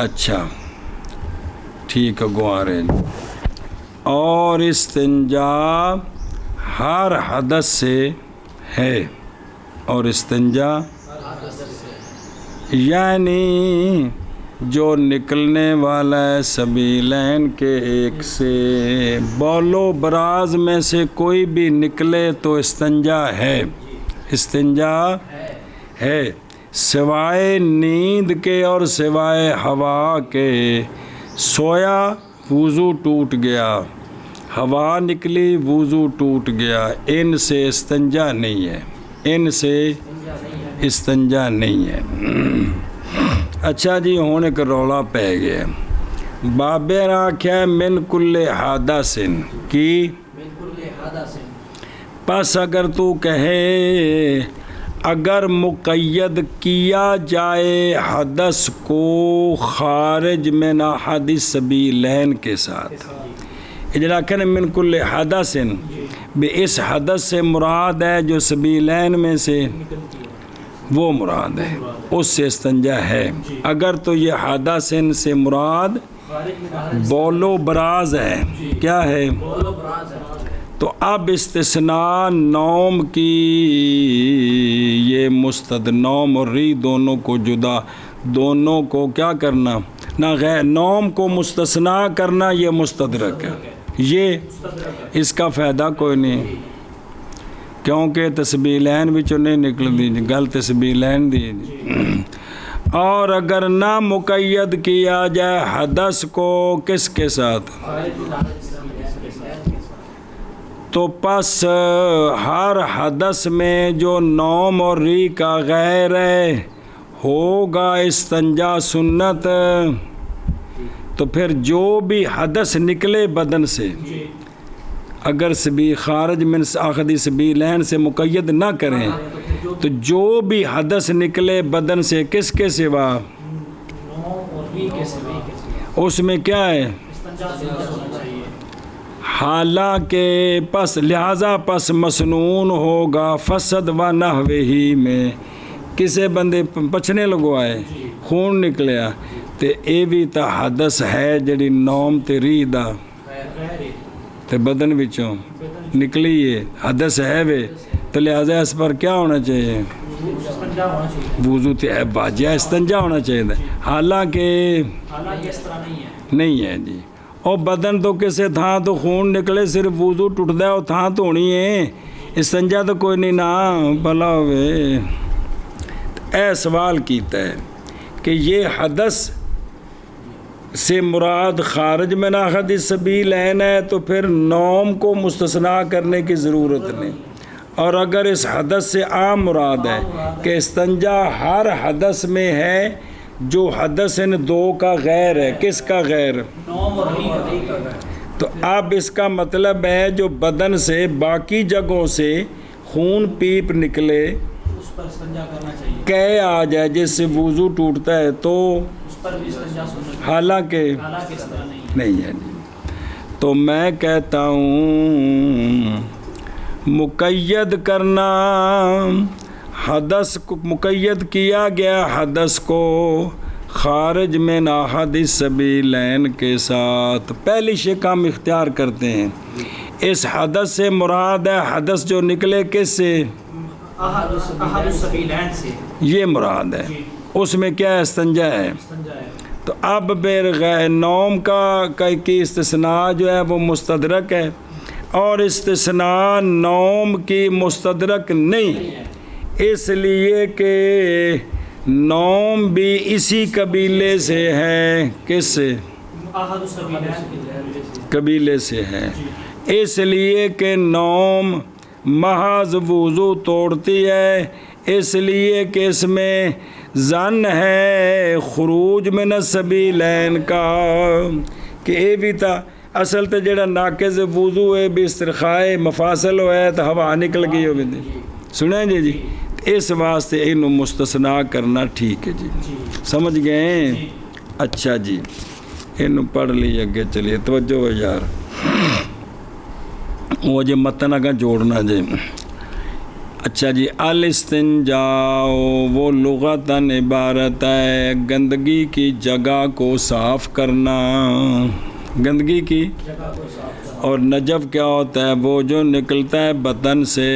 اچھا ٹھیک ہے گوارے، اور استنجا ہر حدث سے ہے، اور استنجا یعنی جو نکلنے والا ہے سبیلین کے ایک سے، بول و براز میں سے کوئی بھی نکلے تو استنجا ہے، استنجا ہے، سوائے نیند کے اور سوائے ہوا کے۔ سویا وضو ٹوٹ گیا، ہوا نکلی وضو ٹوٹ گیا، ان سے استنجا نہیں ہے، ان سے استنجا نہیں ہے۔ اچھا جی ہوں ایک رولا پہ گیا، بابے نے آکھیا من کل حادثن کی، پس اگر تو کہے اگر مقید کیا جائے حدث کو خارج من احد السبیلین کے ساتھ، اجلا کہنے من کل حدثن بے اس حدث سے مراد ہے جو سبیلین میں سے وہ مراد ہے، اس سے استنجا ہے۔ اگر تو یہ حدثن سے مراد بول و براز ہے، کیا ہے؟ تو اب استثناء نوم کی، یہ مستد نوم اور ری دونوں کو جدا، دونوں کو کیا کرنا، نہ غیر نوم کو مستثنیٰ کرنا، یہ مستدرک ہے، یہ اس کا فائدہ کوئی نہیں، کیونکہ تسبیلین بھی نہیں نکل دی، گل تسبیلین دی۔ اور اگر نہ مقید کیا جائے حدث کو کس کے ساتھ، تو پس ہر حدث میں جو نوم اور ری کا غیر ہے ہوگا استنجا سنت. تو پھر جو بھی حدث نکلے بدن سے اگر سبی خارج من آخذ سبیلین سے مقید نہ کریں تو جو بھی حدث نکلے بدن سے کس کے سوا اس میں کیا ہے حالانکہ پس لہذا پس مسنون ہوگا فسد و نحوہی میں کسے بندے پچھنے لگو آئے خون نکلیا تے اے بھی تا حدث ہے جڑی نوم تے ری دا تے بدن وچوں نکلی ہے حدث ہے وے تو لہذا اس پر کیا ہونا چاہیے وضو تے واجب استنجا ہونا چاہیے حالانکہ اس طرح نہیں ہے جی. اور بدن تو کسے تھان تو خون نکلے صرف وضو ٹوٹ دے وہ تھان تو ہونی ہے استنجا تو کوئی نہیں نا بھلا ہوئے. اے سوال کیتا ہے کہ یہ حدث سے مراد خارج من آخذ السبیلین ہے تو پھر نوم کو مستثنا کرنے کی ضرورت نہیں. اور اگر اس حدث سے عام مراد ہے کہ استنجا ہر حدث میں ہے جو حدث ان دو کا غیر ہے کس کا غیر تو اب اس کا مطلب ہے جو بدن سے باقی جگہوں سے خون پیپ نکلے کہ آ جائے جس سے وضو ٹوٹتا ہے تو حالانکہ نہیں ہے. تو میں کہتا ہوں مقید کرنا حدث کو مقید کیا گیا حدث کو خارج میں احد السبیلین کے ساتھ پہلی شک ہم اختیار کرتے ہیں. اس حدث سے مراد ہے حدث جو نکلے کس سے احد السبیلین سے یہ مراد ہے اس میں کیا استنجا ہے. تو اب بغیر نوم کی استثناء جو ہے وہ مستدرک ہے اور استثناء نوم کی مستدرک نہیں اس لیے کہ نوم بھی اسی قبیلے سے ہے کس سے قبیلے سے ہے اس لیے کہ نوم محض وضو توڑتی ہے اس لیے کہ اس میں ظن ہے خروج من السبیلین کا کہ اے بھی تا اصل تے جڑا ناقض وضو ہے بھی استرخائے مفاصل ہوئے تو ہوا نکل گئی ہو بھی سنیں جی اس واسطے انہوں مستثنا کرنا ٹھیک ہے جی سمجھ گئے. اچھا جی انہوں پڑھ لی اگے چلیے توجہ ہو یار وہ جی متن اگا جوڑنا جی. اچھا جی الاستنجاء وہ لغتاً عبارت ہے گندگی کی جگہ کو صاف کرنا گندگی کی اور نجب کیا ہوتا ہے وہ جو نکلتا ہے بدن سے.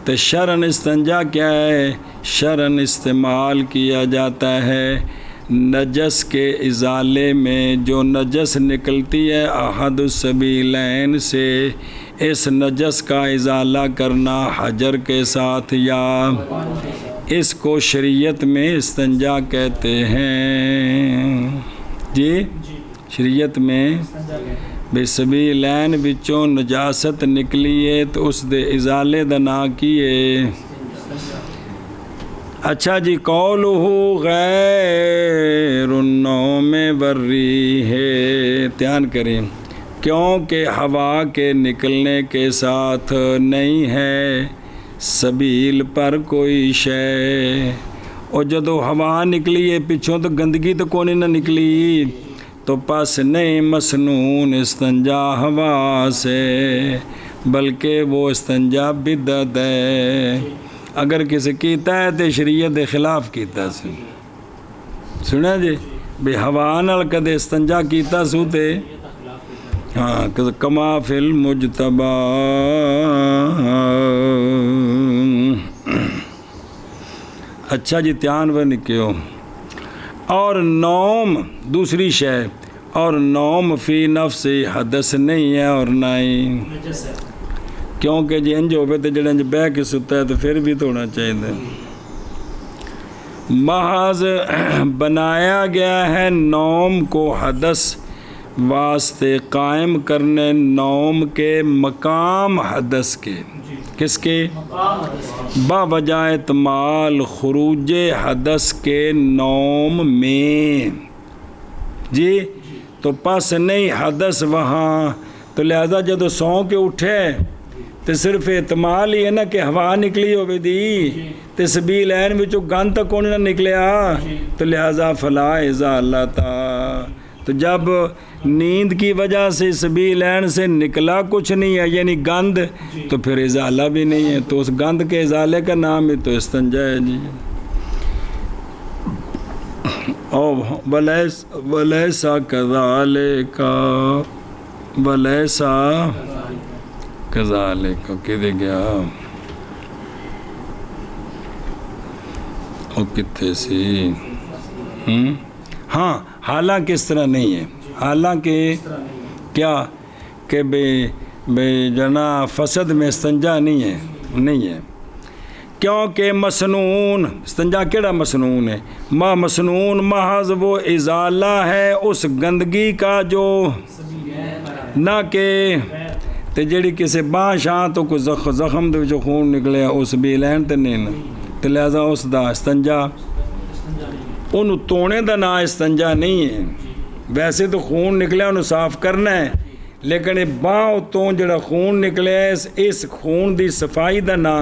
تو شرعاً استنجا کیا ہے شرعاً استعمال کیا جاتا ہے نجس کے ازالے میں جو نجس نکلتی ہے احد السبیلین سے اس نجس کا ازالہ کرنا حجر کے ساتھ یا اس کو شریعت میں استنجا کہتے ہیں جی شریعت میں بے سبیلین بچوں نجاست نکلیے تو اس دے ازالے دا نا کیے. اچھا جی قولہ غیر النوم والریح دھیان کریں کیونکہ ہوا کے نکلنے کے ساتھ نہیں ہے سبیل پر کوئی شے اور جدو ہوا نکلی ہے پچھوں تو گندگی تو کون نہ نکلی تو پس نہیں مسنون استنجا ہوا سے بلکہ وہ استنجا بدعت ہے. اگر کسی کیتا ہے تو شریعت دے خلاف کیتا سو سنیا جی بے ہوا نال کدے استنجا کیتا سو تے ہاں کما فی المجتبی. اچھا جی دھیان و نکیو اور نوم دوسری شے اور نوم فی نفس حدث نہیں ہے اور نہ ہی کیونکہ جی انج ہوئے تو جڑے انج بہ کے ستا ہے تو پھر بھی تو ہونا چاہیے. محض بنایا گیا ہے نوم کو حدث واسطے قائم کرنے نوم کے مقام حدث کے، کس کے؟ باوجہ احتمال خروج حدث کے نوم میں، جی تو پس نہیں حدث وہاں، تو لہذا جدو سو کے اٹھے تو صرف احتمال ہی ہے نا کہ ہوا نکلی ہوئے دی تو سبیل عین وچوں گند تک کون نہ نکلیا، تو لہذا فلا ازالتا، تو جب نیند کی وجہ سے سبیل عین سے نکلا کچھ نہیں ہے یعنی گند، تو پھر ازالہ بھی نہیں ہے، تو اس گند کے ازالے کا نام ہی تو استنجا ہے جی۔ ولیسا کذالک ولیسا کذالک کدے گیا او کتے سی ہاں، حالانکہ اس طرح نہیں ہے، حالانکہ کیا کہ بے جنا فسد میں استنجا نہیں ہے کیونکہ مسنون، استنجا کیڑا مسنون ہے؟ ما مسنون محض وہ ازالہ ہے اس گندگی کا جو نہ کہ تے جڑی کسی باں شاں تو کوئی زخم دے جو خون نکلے اس بھی لین تے نہیں، تے لہذا اس دا استنجا انہوں تونے دا نا استنجا نہیں ہے، ویسے تو خون نکلے انہوں صاف کرنا ہے، لیکن باں تو جڑا خون نکلے اس خون دی صفائی دا نا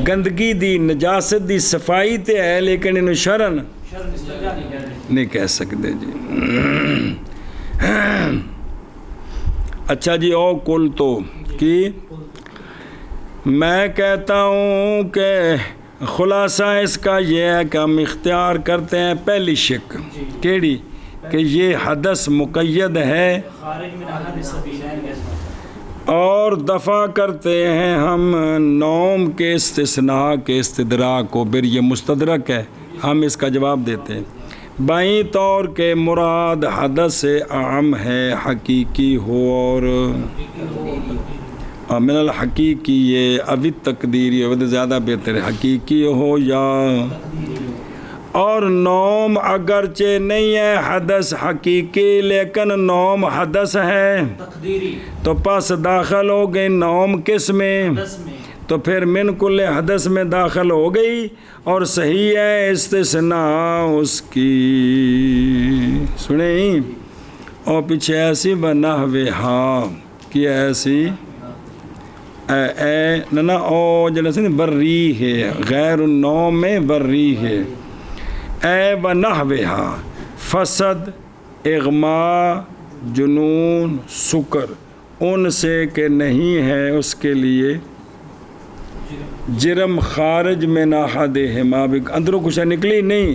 گندگی دی نجاست دی صفائی تے ہے، لیکن انہوں شرن نہیں کہہ سکتے جی۔ اچھا جی، او کل تو کی میں کہتا ہوں کہ خلاصہ اس کا یہ ہے کہ ہم اختیار کرتے ہیں پہلی شک کیڑی کہ یہ حدث مقید ہے اور دفع کرتے ہیں ہم نوم کے استثناء کے استدراک کو، پھر یہ مستدرک ہے، ہم اس کا جواب دیتے ہیں بائیں طور کے مراد حدث سے عام ہے، حقیقی ہو اور من الحقیقی یہ ابھی تقدیری ہو، زیادہ بہتر ہے حقیقی ہو یا، اور نوم اگرچہ نہیں ہے حدث حقیقی لیکن نوم حدث ہے تو پس داخل ہو گئی نوم کس میں؟ تو پھر من کل حدث میں داخل ہو گئی، اور صحیح ہے استثناء اس کی، سنیں اور پیچھے ایسی بنحوہا کی ایسی نہ او جلسے بری ہے، غیر النوم میں بری ہے، اے بنحوہا فسد اغما جنون سکر ان سے کہ نہیں ہے اس کے لیے جرم خارج میں احدہما اندروں کچھ نکلی نہیں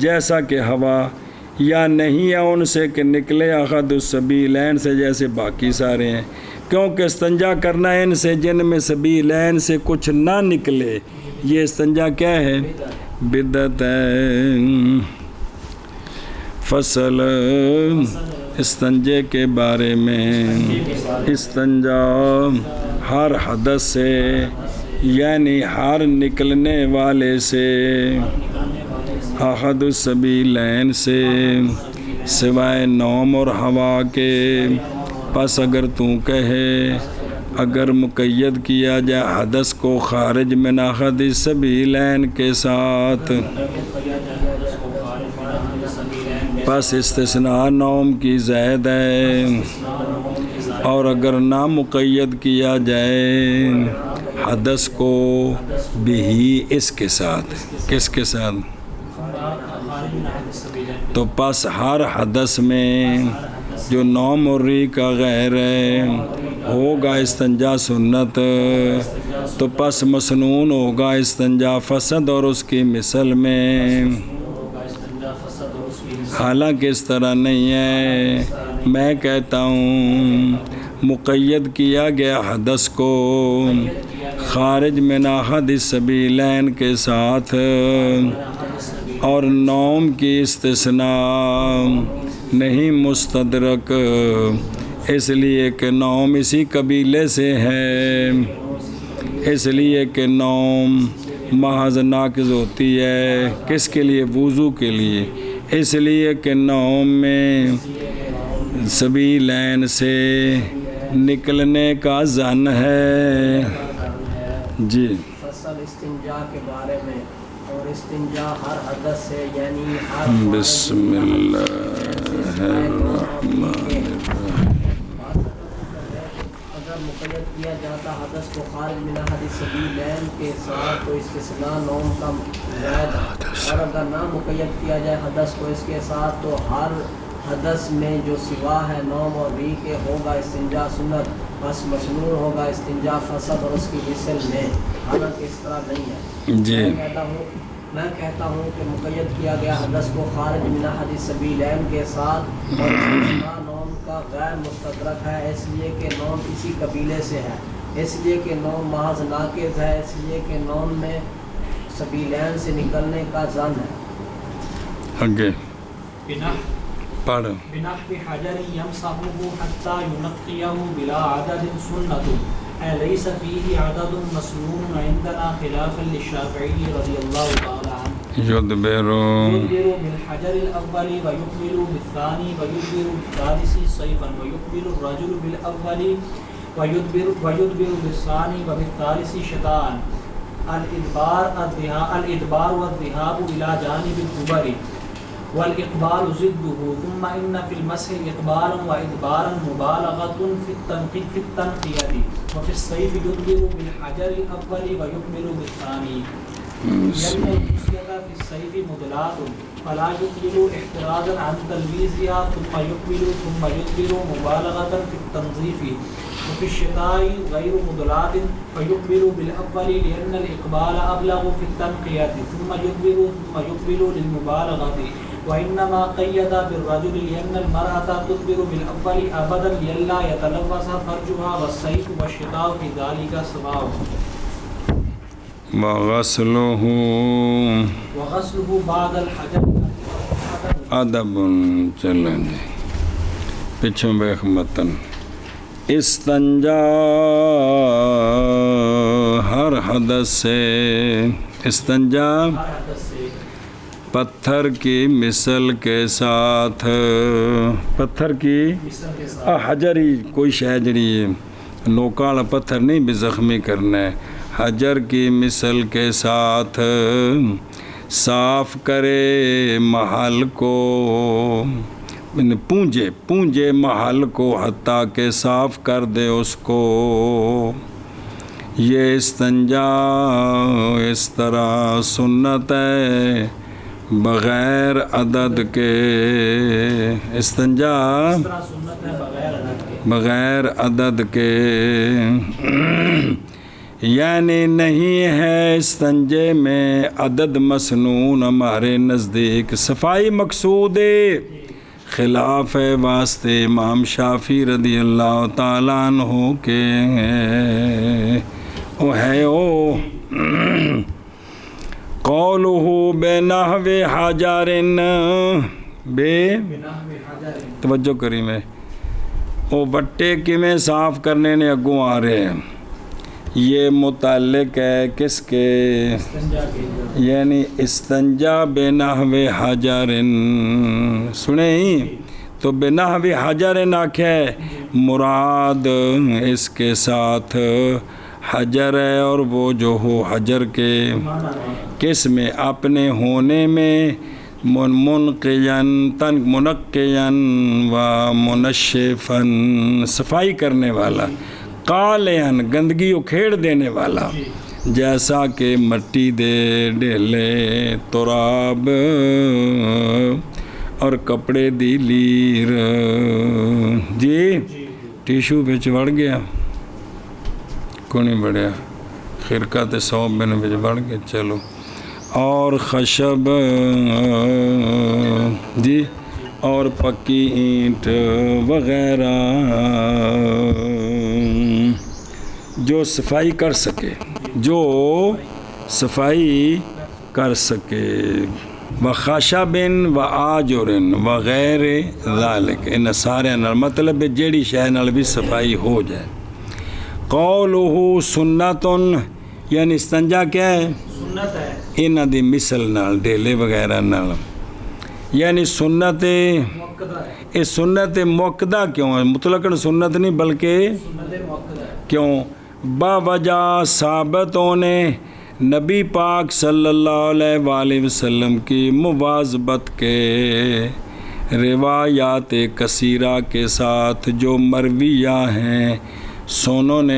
جیسا کہ ہوا، یا نہیں ہے ان سے کہ نکلے احد السبیلین سے جیسے باقی سارے ہیں، کیونکہ استنجا کرنا ہے ان سے جن میں سبیلین سے کچھ نہ نکلے، یہ استنجا کیا ہے؟ بدعت ہے۔ فصل استنجے کے بارے میں، استنجا ہر حدث سے یعنی ہر نکلنے والے سے، احد السبیلین سے سوائے نوم اور ہوا کے، پس اگر تو کہے اگر مقید کیا جائے حدث کو خارج من احد السبیلین کے ساتھ، پس استثناء نوم کی زائد ہے، اور اگر نہ مقید کیا جائے حدث کو بھی اس کے ساتھ، کس کے ساتھ؟ تو پس ہر حدث میں جو نوم اور ری کا غیر ہے ہوگا استنجا سنت، تو پس مسنون ہوگا استنجا فسد اور اس کی مثل میں، حالانکہ اس طرح نہیں ہے۔ میں کہتا ہوں مقید کیا گیا حدث کو خارج من احد السبیلین کے ساتھ، اور نوم کی استثناء نہیں مستدرک، اس لیے کہ نوم اسی قبیلے سے ہے، اس لیے کہ نوم محض ناقض ہوتی ہے کس کے لیے؟ وضو کے لیے، اس لیے کہ نوم میں سبیلین سے نکلنے کا زن ہے. جی فصل استنجا کے بارے میں، اور استنجا ہر حدث سے یعنی ہر بسم اللہ الرحمن الرحیم. اگر مقید کیا جاتا حدث کو خارج من احد السبیلین کے ساتھ تو استثناء نوم کا زائد، اور اگر نہ مقید کیا جائے حدث کو اس کے ساتھ تو ہر حدث میں جو سوا ہے نوم اور ری کے ہوگا استنجا سنت، بس مسنون ہوگا استنجا فسد اور اس کی مثل میں، حالانکہ اس طرح نہیں ہے. جی میں کہتا ہوں کہ مقید کیا گیا حدث کو خارج من احد السبیلین کے ساتھ اور استثناء نوم کا غیر مستدرک ہے، اس لیے کہ نوم اسی قبیلے سے ہے، اس لیے کہ نوم محض ناقض ہے، اس لیے کہ نوم میں سبیلین سے نکلنے کا زن ہے. آگے بنحو پڑھ. بنحو حجر یمسحه حتى ينقيه بلا عدد سنة أي ليس فيه عدد مسنون عندنا خلافا للشافعي رضي الله تعالى عنه. یدبر يدبر بالحجر الأول ويقبل بالثاني ويدبر بالثالث صيفا ويقبل الرجل بالأول ويدبر بالثاني وبالثالث شتاء. الإدبار والذهاب إلى جانب الدبر والإقبال ضده. ثم إن في المسح إقبالا وإدبارا مبالغة في التنقية. وفي الصيف يدبر بالحجر الأول ويقبل بالثاني. لأن الغسل في الصيف مدلات فلا يقبل احترازا عن تلبيسها ثم يقبل ثم يدبر مبالغة في التنظيف. وفي الشتاء غير مدلات فيقبل بالأول لأن الإقبال أبلغ في التنقية ثم يقبل للمبالغة. وإنما قيد بالرجل لأن المرأة تدبر بالأول أبدا لئلا يتلوث فرجها والصيف والشتاء في ذلك سواء. وغسله بعد الحجر ادب. چلیں جی پچھوں بیخ متن. استنجا ہر حدث سے، استنجا پتھر کی مثل کے ساتھ، پتھر کی حجری کوئی شے جڑی نوکا والا پتھر نہیں بھی زخمی کرنا ہے، حجر کی مثل کے ساتھ صاف کرے محل کو، پونجے محل کو حتیٰ کہ صاف کر دے اس کو. یہ استنجا اس طرح سنت ہے بغیر عدد کے، استنجا بغیر عدد کے، یعنی نہیں ہے استنجے میں عدد مسنون ہمارے نزدیک. صفائی مقصود ہے، خلاف واسطے امام شافعی رضی اللہ تعالیٰ عنہ کے او ہے او قولہ بنحو حجر، بے توجہ کری میں او بٹے کیویں صاف کرنے نے اگوں آ رہے ہیں. یہ متعلق ہے کس کے؟ یعنی استنجا بنحو حجر، سنیں تو بنحو حجر آکھا ہے، مراد اس کے ساتھ حجر ہے، اور وہ جو ہو حجر کے کس میں اپنے ہونے میں منقیاً و منشفاً، صفائی کرنے والا، قالعاً گندگی اکھیڑ دینے والا، جیسا کہ مٹی دے ڈھیلے تراب اور کپڑے دی لیر. جی ٹیشو بچ بڑھ گیا کو نہیں بڑھیا، خرقہ تے سوپ بن بچ بڑھ گیا. چلو اور خشب جی اور پکی اینٹ وغیرہ جو صفائی کر سکے، جو صفائی کر سکے. وخشب و آجر وغیر ذالک، ان سارے نال مطلب جیڑی شے نال بھی صفائی ہو جائے. قولہ سنتن، یعنی استنجا کیا ہے؟ سنت ہے. انہاں دی مثل نال ڈیلے وغیرہ نال یعنی سنت مؤکدہ ہے، یہ سنت موقدہ کیوں ہے؟ مطلقاً سنت نہیں بلکہ سنت مؤکدہ ہے۔ کیوں؟ باوجہ ثابت ہونے نبی پاک صلی اللہ علیہ وآلہ وسلم کی مواظبت کے روایات کثیرہ کے ساتھ جو مرویہ ہیں سنن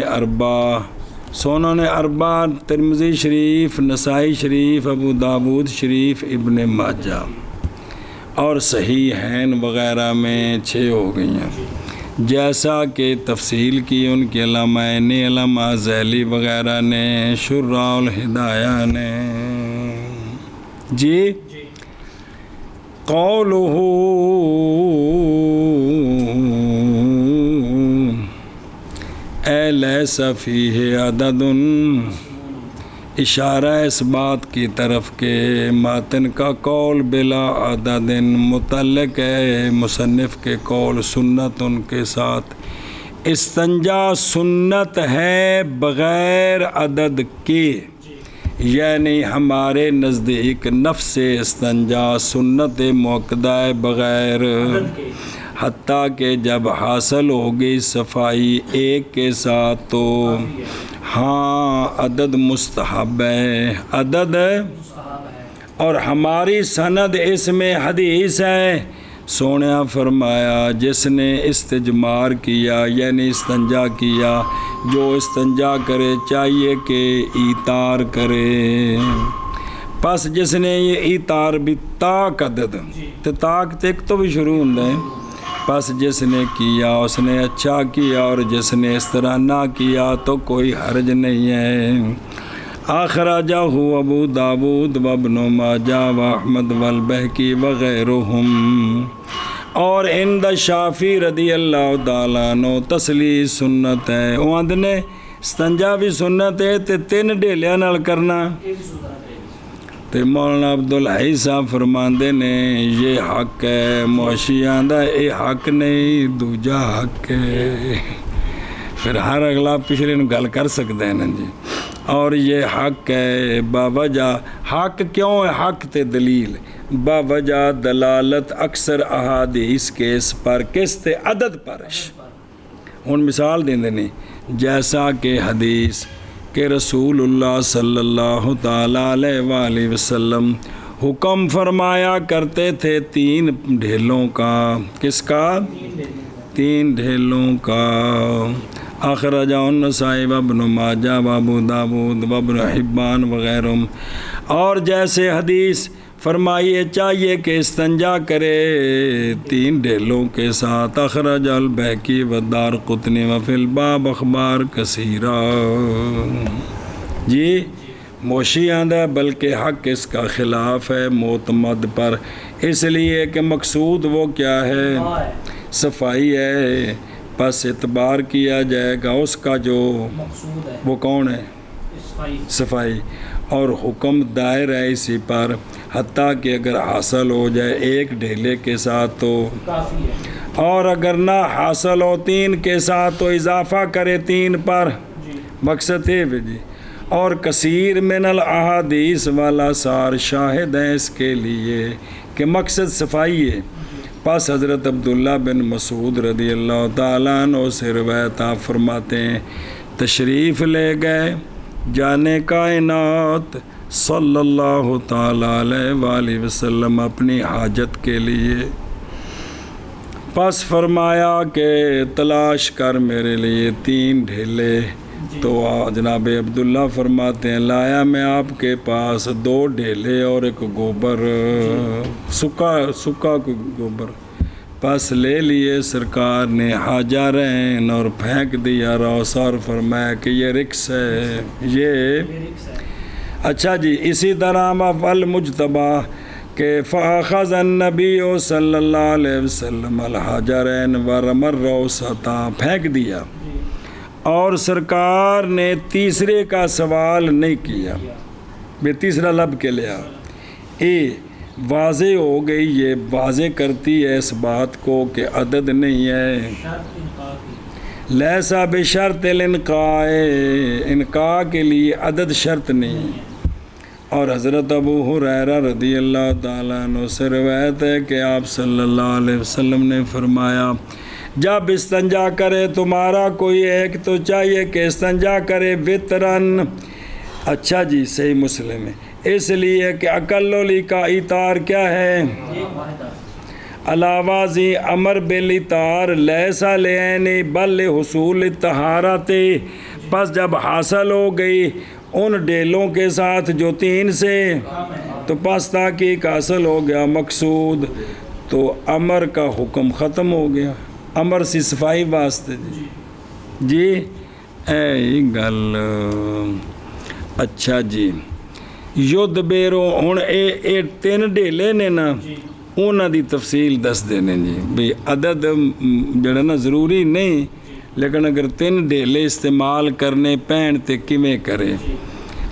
اربع ترمذی شریف، نسائی شریف، ابو داود شریف، ابن ماجہ اور صحیحین وغیرہ میں 6 ہو گئی ہیں، جیسا کہ تفصیل کی ان کے علامہ ذیلی وغیرہ نے، شراح الہدایہ نے۔ جی قولہ اے لیس فیہ عدد، اشارہ اس بات کی طرف کہ ماتن کا قول بلا عدد متعلق ہے مصنف کے قول سنت ان کے ساتھ۔ استنجا سنت ہے بغیر عدد کے، یعنی ہمارے نزدیک نفس استنجا سنت موقدہ ہے بغیر، حتیٰ کہ جب حاصل ہوگی صفائی ایک کے ساتھ تو ہاں عدد مستحب ہے، عدد اور ہماری سند اس میں حدیث ہے، سونیا فرمایا جس نے استجمار کیا یعنی استنجا کیا، جو استنجا کرے چاہیے کہ ایتار کرے، پس جس نے یہ ایتار بھی تاک عدد تو تاک تک تو بھی شروع ہوتا ہے، پس جس نے کیا اس نے اچھا کیا، اور جس نے اس طرح نہ کیا تو کوئی حرج نہیں ہے۔ اخرجہ ابو داود وابن ماجہ واحمد والبہقی وغیرہم، اور عند شافعی رضی اللہ تعالیٰ عنہ تسلی سنت ہے، وہ نے استنجا بھی سنت ہے تے 3 ڈھیلیاں نال کرنا، تے مولانا عبدالحی صاحب فرماندے نے یہ حق ہے، موشیاں دا یہ حق نہیں دوجا حق ہے، پھر ہر اگلا پچھلے نو گل کر سکتے ہیں نا جی، اور یہ حق ہے باوجہ، حق کیوں ہے؟ حق تے دلیل باوجہ دلالت اکثر احادیث کے اس پر کس تے عدد پرش، ہن مثال دیں دے نہیں، جیسا کہ حدیث کہ رسول اللہ صلی اللہ تعالیٰ علیہ وآلہ وسلم حکم فرمایا کرتے تھے 3 ڈھیلوں کا، کس کا؟ 3 ڈھیلوں کا۔ اخرجہ النسائی وابن ماجہ وابو داود وابن حبان وغیرہ، اور جیسے حدیث فرمائیے چاہیے کہ استنجا کرے 3 ڈھیلوں کے ساتھ۔ اخرج البہقی والدارقطنی وفی الباب اخبار کثیرہ۔ جی موشی آندہ بلکہ حق اس کا خلاف ہے معتمد پر، اس لیے کہ مقصود وہ کیا ہے؟ صفائی ہے، پس اعتبار کیا جائے گا اس کا جو مقصود ہے، وہ کون ہے؟ صفائی، اور حکم دائر ہے اسی پر، حتیٰ کہ اگر حاصل ہو جائے 1 ڈھیلے کے ساتھ تو کافی ہے، اور اگر نہ حاصل ہو 3 کے ساتھ تو اضافہ کرے 3 پر، مقصد ہے جی۔ اور کثیر من الاحادیث والا سار شاہد ہیں اس کے لیے کہ مقصد صفائی ہے۔ پس حضرت عبداللہ بن مسعود رضی اللہ تعالیٰ عنہ سے روایت آپ فرماتے ہیں تشریف لے گئے جانے کائنات صلی اللہ تعالیٰ علیہ وآلہ وسلم اپنی حاجت کے لیے، پس فرمایا کہ تلاش کر میرے لیے 3 ڈھیلے، تو جناب عبداللہ فرماتے ہیں لایا میں آپ کے پاس 2 ڈھیلے اور 1 گوبر، سکا گوبر، پس لے لیے سرکار نے حاجہ رہن اور پھینک دیا روس، اور فرمایا کہ یہ رکس ہے، یہ اچھا جی۔ اسی طرح والمجتبہ کہ فاخذ النبی صلی اللہ علیہ وسلم الحجرین ورمى الروسطا، پھینک دیا، اور سرکار نے تیسرے کا سوال نہیں کیا، بے تیسرا لب کے لیا، واضح ہو گئی، یہ واضح کرتی ہے اس بات کو کہ عدد نہیں ہے، لیسا بشرط الانقاء، انقاء کے لیے عدد شرط نہیں، اور حضرت ابو ہریرہ رضی اللہ تعالیٰ عنہ سے روایت ہے کہ آپ صلی اللہ علیہ وسلم نے فرمایا جب استنجا کرے تمہارا کوئی ایک تو چاہیے کہ استنجا کرے وطرن. اچھا جی صحیح مسلم ہے. اس لیے کہ اقل کا اطار کیا ہے؟ علاوازی امر بالاتار لیسا لینی بل حصول طہارت. پس جب حاصل ہو گئی ان ڈیلوں کے ساتھ جو 3 سے تو پس تحقیق حاصل ہو گیا مقصود تو امر کا حکم ختم ہو گیا. امر سی صفائی واسطے جی اے گل. اچھا جی یدھ بیرو ہوں یہ 3 ڈیلے نے نا انہاں دی تفصیل دس دینے جی بھی عدد جڑا نا ضروری نہیں لیکن اگر 3 ڈیلے استعمال کرنے پہن تے کیویں کرے.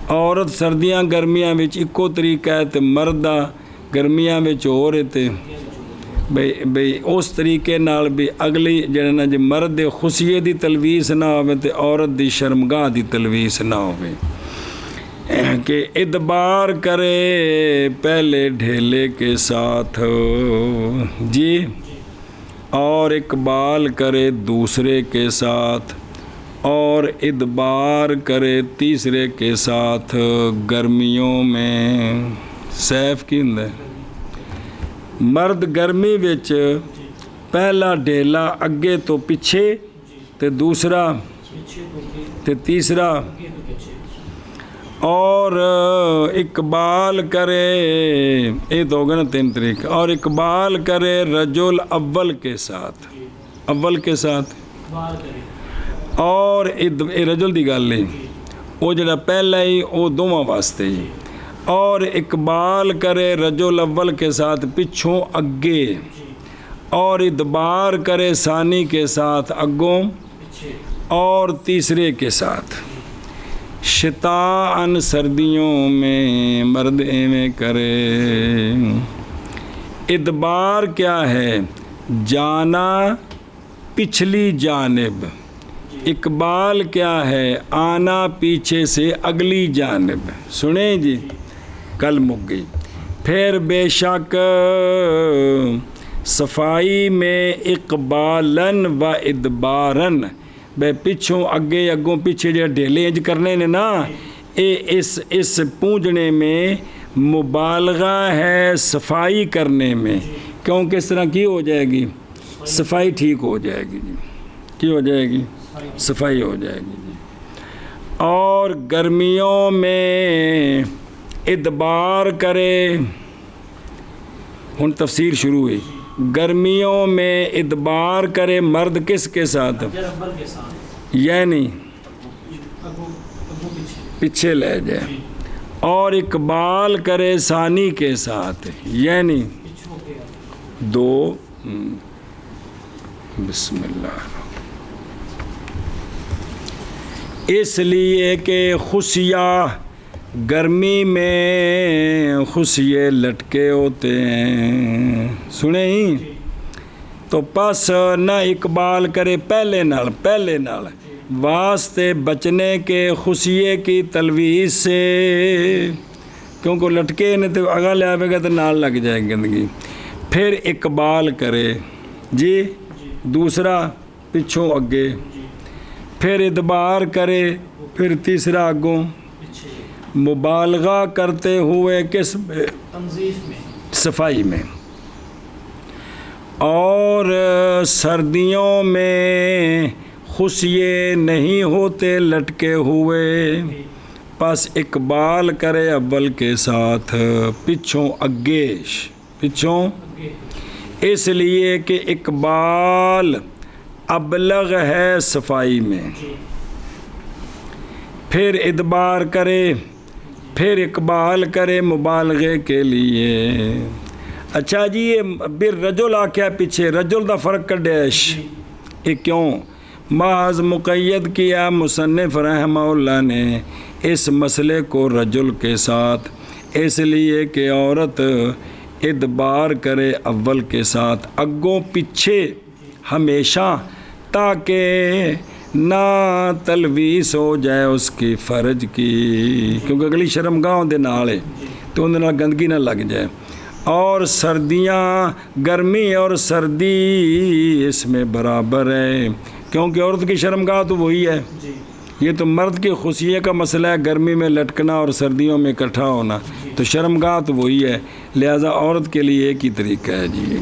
عورت سردیاں گرمیاں وچ اکو طریقہ ہے تے مردہ گرمیاں وچ ہو رہے تے بھئی اس طریقے نال بھی اگلی جڑا نا جی مرد خصیے دی تلویس نہ ہوے تے عورت دی شرمگاہ دی تلویس نہ ہوے کہ ادبار کرے پہلے ڈھیلے کے ساتھ جی اور اقبال کرے دوسرے کے ساتھ اور ادبار کرے تیسرے کے ساتھ. گرمیوں میں سیف کی ہوں مرد گرمی وچ پہلا ڈھیلا اگے تو پیچھے تے دوسرا تے تیسرا اور اقبال کرے یہ تو ہوگا نا 3 طریقے. اور اقبال کرے رجل اول کے ساتھ اور رجل دی گل نہیں وہ جڑا پہلا ہی وہ دونوں واسطے ہی. اور اقبال کرے رجل اول کے ساتھ پچھوں اگے اور ادبار کرے ثانی کے ساتھ اگوں اور تیسرے کے ساتھ. شتاءً سردیوں میں مرد ایویں کرے. ادبار کیا ہے؟ جانا پچھلی جانب. اقبال کیا ہے؟ آنا پیچھے سے اگلی جانب. سنیں جی کل مک گئی. پھر بے شک صفائی میں اقبالاً و ادباراً بے پچھوں اگے اگوں پیچھے جو ڈھیلے انج کرنے نے نا اس پونجنے میں مبالغہ ہے صفائی کرنے میں کیونکہ اس طرح کی ہو جائے گی صفائی ٹھیک ہو جائے گی جی. کی ہو جائے گی؟ صفائی ہو جائے گی جی. اور گرمیوں میں ادبار کرے. ہن تفسیر شروع ہوئی. گرمیوں میں ادبار کرے مرد کس کے ساتھ؟ یعنی پیچھے لے جائے. اور اقبال کرے ثانی کے ساتھ یعنی 2. بسم اللہ. اس لیے کہ خصیہ گرمی میں خصیے لٹکے ہوتے ہیں. سنیں ہی تو پس نہ اقبال کرے پہلے نال واسطے بچنے کے خصیے کی تلویز سے کیونکہ لٹکے نے تو اگا لے آئے گا تو نال لگ جائے گندگی. پھر اقبال کرے جی دوسرا پچھوں اگے. پھر ادبار کرے پھر تیسرا اگوں. مبالغہ کرتے ہوئے کس صفائی میں. اور سردیوں میں خصیے نہیں ہوتے لٹکے ہوئے پس اقبال کرے اول کے ساتھ پچھوں اگے. پچھوں اس لیے کہ اقبال ابلغ ہے صفائی میں. پھر ادبار کرے پھر اقبال کرے مبالغے کے لیے. اچھا جی یہ بر رجل آکھیا پیچھے رجل دا فرق کڈیش یہ کیوں؟ محض مقید کیا مصنف رحمہ اللہ نے اس مسئلے کو رجل کے ساتھ اس لیے کہ عورت ادبار کرے اول کے ساتھ اگوں پیچھے ہمیشہ تاکہ نہ تلویس ہو جائے اس کی فرج کی، کیونکہ اگلی شرمگاہ دے نال ہے تو اندر نال گندگی نہ لگ جائے. اور سردیاں، گرمی اور سردی اس میں برابر ہے، کیونکہ عورت کی شرمگاہ تو وہی ہے. یہ تو مرد کی خصوصیت کا مسئلہ ہے، گرمی میں لٹکنا اور سردیوں میں اکٹھا ہونا، تو شرمگاہ تو وہی ہے، لہذا عورت کے لیے ایک ہی طریقہ ہے جی.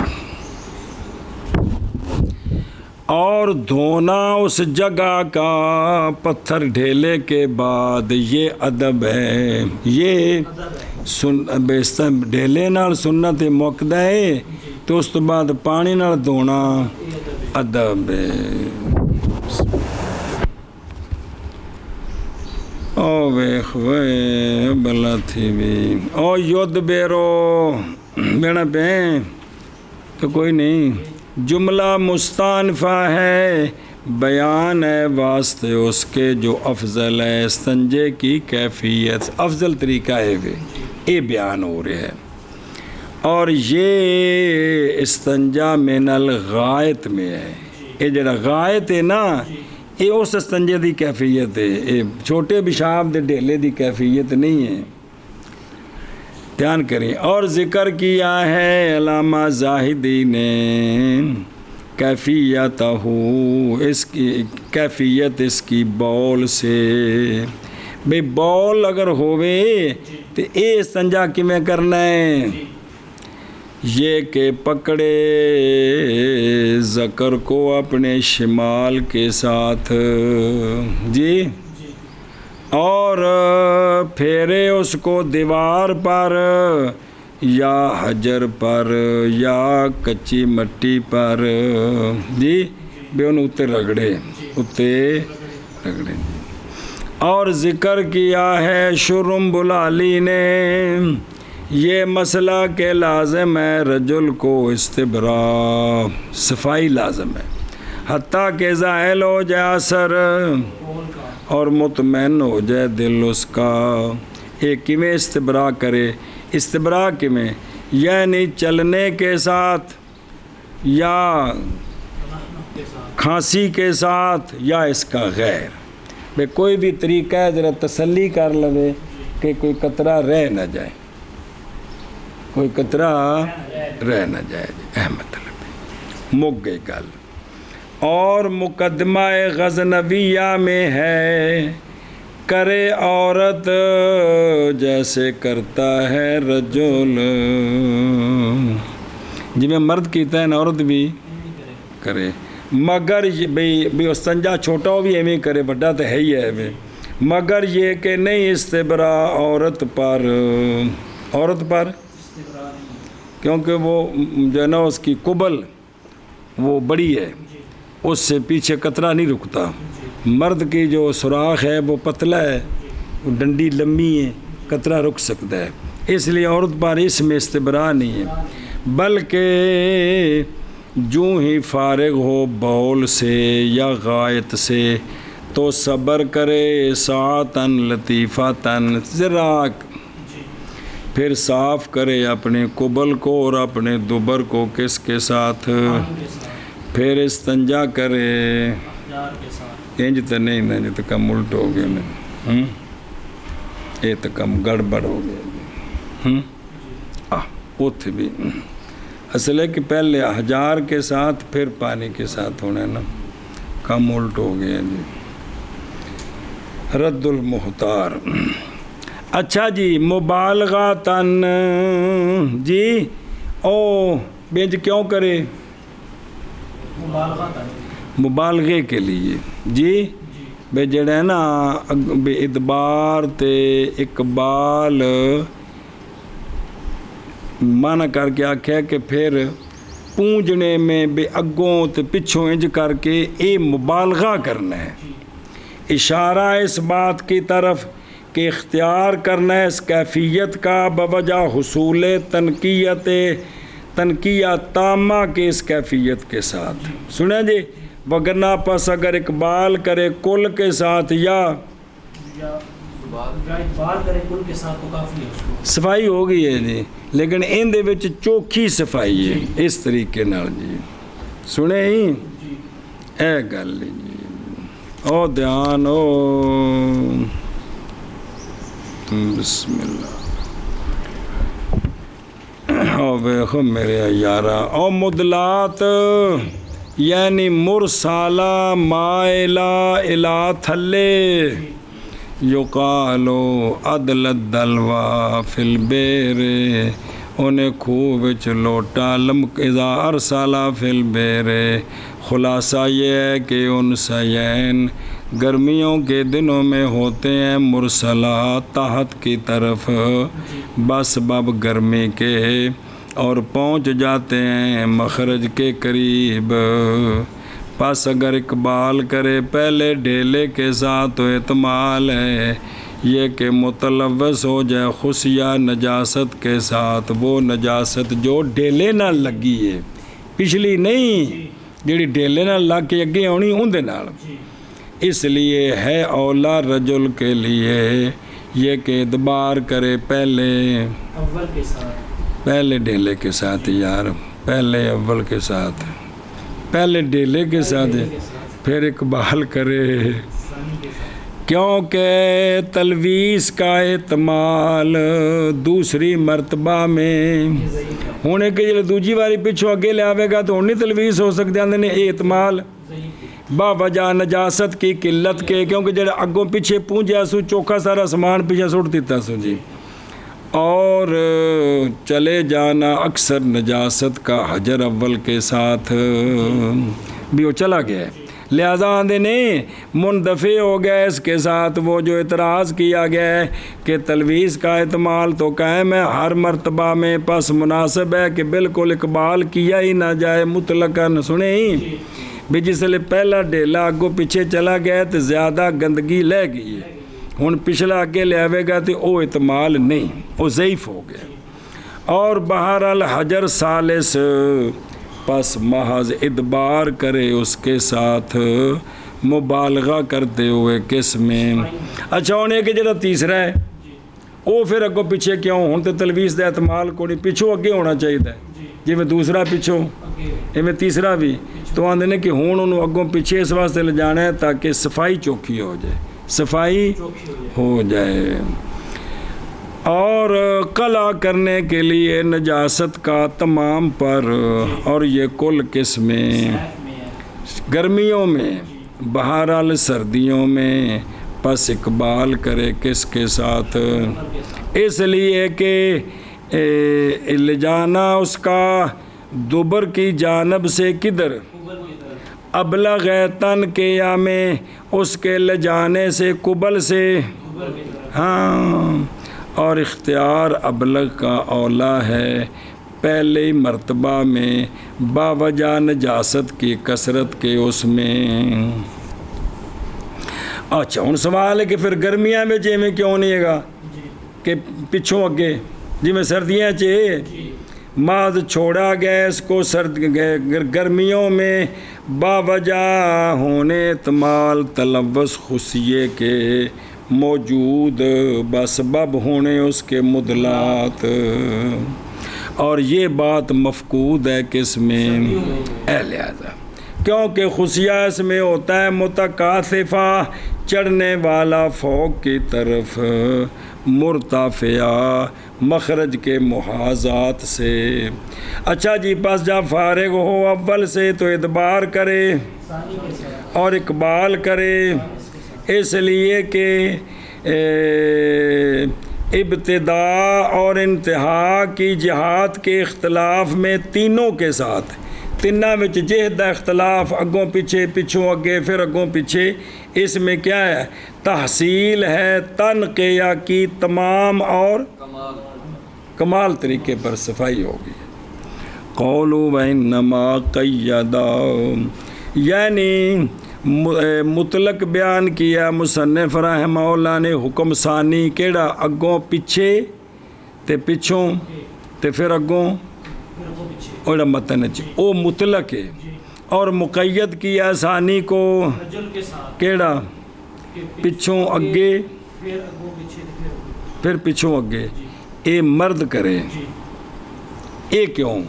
اور دھونا اس جگہ کا پتھر ڈھیلے کے بعد، یہ ادب ہے. یہ ڈھیلے نال سنت موقدہ ہے تو اس تو بعد پانی نال دھونا ادب ہے. او ویخ وے بلا تھی بھی او یود بیرو بینا پہ تو کوئی نہیں. جملہ مستانفہ ہے، بیان ہے واسطے اس کے جو افضل ہے. استنجے کی کیفیت، افضل طریقہ ہے یہ بیان ہو رہا ہے. اور یہ استنجا من الغائط میں ہے. یہ جڑا غائط ہے نا، یہ اس استنجے دی کیفیت ہے، یہ چھوٹے پیشاب دے ڈھیلے دی کیفیت نہیں ہے. دھیان کریں. اور ذکر کیا ہے علامہ زاہدی نے کیفیت اس کی کیفیت اس کی بول سے. بھئی بول اگر ہوئے تو اے استنجا کیویں کرنا ہے؟ یہ کہ پکڑے ذکر کو اپنے شمال کے ساتھ جی، اور پھیرے اس کو دیوار پر یا حجر پر یا کچی مٹی پر جی، بھی انہوں اتے رگڑے جی. اور ذکر کیا ہے شرم بلالی نے یہ مسئلہ کہ لازم ہے رجل کو استبراء، صفائی لازم ہے، حتیٰ کہ زائل ہو جائے اثر اور مطمئن ہو جائے دل اس کا. ایک کیویں استبراء کرے؟ استبراء کیویں؟ یعنی چلنے کے ساتھ یا کھانسی کے ساتھ یا اس کا غیر. بے کوئی بھی طریقہ ہے ذرا تسلی کر لے کہ کوئی قطرہ رہ نہ جائے، کوئی قطرہ رہ نہ جائے. مطلب مک گئی گل. اور مقدمہ غزنویہ میں ہے کرے عورت جیسے کرتا ہے رجل، جی میں مرد کیتا ہے نا عورت بھی کرے، مگر بھی استنجا چھوٹا ہو بھی ایویں کرے، بڑا تو ہے ہی ہے ایویں، مگر یہ کہ نہیں استبراء عورت پر کیونکہ وہ جو ہے نا اس کی قبل وہ بڑی ہے، اس سے پیچھے قطرہ نہیں رکتا. مرد کی جو سوراخ ہے وہ پتلا ہے، وہ ڈنڈی لمبی ہے، قطرہ رک سکتا ہے. اس لیے عورت پر اس میں استبراء نہیں ہے، بلکہ جو ہی فارغ ہو بول سے یا غائط سے تو صبر کرے ساعتاً لطیفاتاً، ذرا پھر صاف کرے اپنے قبل کو اور اپنے دبر کو کس کے ساتھ، پھر استنجا کرے. انج تو نہیں نا، جو تو کم الٹ ہو گئے نا، یہ تو کم گڑبڑ ہو گیا. اتھ بھی اصل ہے کہ پہلے حجار کے ساتھ پھر پانی کے ساتھ ہونا ہے نا، کم الٹ ہو گیا جی. رد المختار. اچھا جی، مبالغاتن جی، او بینج کیوں کرے؟ مبالغے کے لیے جی. بے جڑا ہے نا بے ادبار تے اقبال مانا کر کے آکھیا کہ پھر پونجنے میں بے اگوں تے پچھوں انج کر کے اے مبالغہ کرنا ہے، اشارہ اس بات کی طرف کہ اختیار کرنا ہے اس کیفیت کا بوجہ حصول تنقیہ تامہ کے اس کیفیت کے ساتھ. سنیں جی، وگرنہ پس اگر اقبال کرے کل کے ساتھ یا صفائی ہو گئی ہے جی، لیکن ان دے وچ چوکھی صفائی ہے اس طریقے نال جی. سنیں ہی اے گل جی. او دھیان او بسم اللہ او ویخو میرے یارا او مدلات یعنی مرسالہ مائلہ الہ تھلے یقالو عدل الدلوا فی البیر انہیں خوہ وچ لوٹا لمک اذا ارسالہ فی البیر خلاصہ یہ ہے کہ ان سین گرمیوں کے دنوں میں ہوتے ہیں مرسلہ تحت کی طرف بسبب گرمی کے اور پہنچ جاتے ہیں مخرج کے قریب پس اگر اقبال کرے پہلے ڈھیلے کے ساتھ تو احتمال ہے یہ کہ متلوث ہو جائے خصیہ نجاست کے ساتھ وہ نجاست جو ڈھیلے نہ لگی ہے پچھلی نہیں جیڑی ڈھیلے نہ لگ کے اگے آنی ان دے نال اس لیے ہے اولا رجل کے لیے یہ کہ ادبار کرے پہلے اول کے ساتھ پہلے ڈھیلے کے ساتھ یار پہلے اول کے ساتھ پہلے ڈھیلے کے ساتھ پھر اقبال کرے کیونکہ تلویث کا احتمال دوسری مرتبہ میں ہونے کے جلے دوجی باری پچھو اگے لے آوے گا تو انہیں تلویث ہو سکتے ہیں نے احتمال با وجہ نجاست کی قلت کے کیونکہ جڑے اگوں پیچھے پونجا سو چوکھا سارا سامان پیچھے سوٹ دیتا سو جی اور چلے جانا اکثر نجاست کا حجر اول کے ساتھ بھی وہ چلا گیا ہے لہذا آندے نے مندفع ہو گیا اس کے ساتھ وہ جو اعتراض کیا گیا ہے کہ تلویث کا احتمال تو قائم ہے ہر مرتبہ میں پس مناسب ہے کہ بالکل اقبال کیا ہی نہ جائے مطلقاً سنے ہی بھی جس لئے پہلا ڈیلا اگو پیچھے چلا گیا تو زیادہ گندگی لے گئی ہے ہن پچھلا اگے لے آوے گا تو وہ احتمال نہیں وہ ضعیف ہو گیا اور بہرحال حجر ثالث پس محض ادبار کرے اس کے ساتھ مبالغہ کرتے ہوئے کس میں اچھا ہونے کہ جڑا تیسرا ہے وہ پھر اگوں پیچھے کیوں ہوں تو تلویث دا احتمال کو نہیں پیچھو اگے ہونا چاہیے جی میں دوسرا پیچھو میں تیسرا بھی تو آندے نے کہ ہون انہوں اگوں پیچھے اس واسطے لے جانا ہے تاکہ صفائی چوکھی ہو جائے صفائی ہو جائے اور قلع کرنے کے لیے نجاست کا تمام پر اور یہ کل قسمیں گرمیوں میں بہرحال سردیوں میں پس اقبال کرے کس کے ساتھ اس لیے کہ لے جانا اس کا دوبر کی جانب سے کدھر ابلغ تن کے یا میں اس کے لے جانے سے قبل سے ہاں اور اختیار ابلغ کا اولا ہے پہلے مرتبہ میں باوجہ نجاست کی کثرت کے اس میں اچھا ان سوال ہے کہ پھر گرمیاں میں جے میں کیوں نہیں ہے گا کہ پچھوں اگے جی میں سردیاں چاہیے ماذ چھوڑا گیا اس کو گرمیوں میں باوجہ ہونے تمال تلوث خصیے کے موجود بسبب ہونے اس کے مدلات اور یہ بات مفقود ہے کس میں لہذا کیونکہ خصیہ اس میں ہوتا ہے متکاثفہ چڑھنے والا فوق کی طرف مرتفعہ مخرج کے محاذات سے اچھا جی پس جب فارغ ہو اول سے تو ادبار کرے اور اقبال کرے اس لیے کہ ابتدا اور انتہا کی جہات کے اختلاف میں تینوں کے ساتھ تینہ میں جہد اختلاف اگوں پیچھے پچھوں اگے پھر اگوں پیچھے اس میں کیا ہے تحصیل ہے تنقیہ کی تمام اور کمال طریقے پر صفائی ہوگی قولو وَإِنَّمَا قَيَّدَا یعنی مطلق بیان کیا مصنف رحمہ اللہ نے حکم ثانی کیڑا اگوں پیچھے تے پچھوں تے پھر اگوں اوڑا متن او مطلق ہے اور مقید کیا ثانی کو کیڑا پچھوں اگے پھر پچھوں اگے اے مرد کرے اے کیوں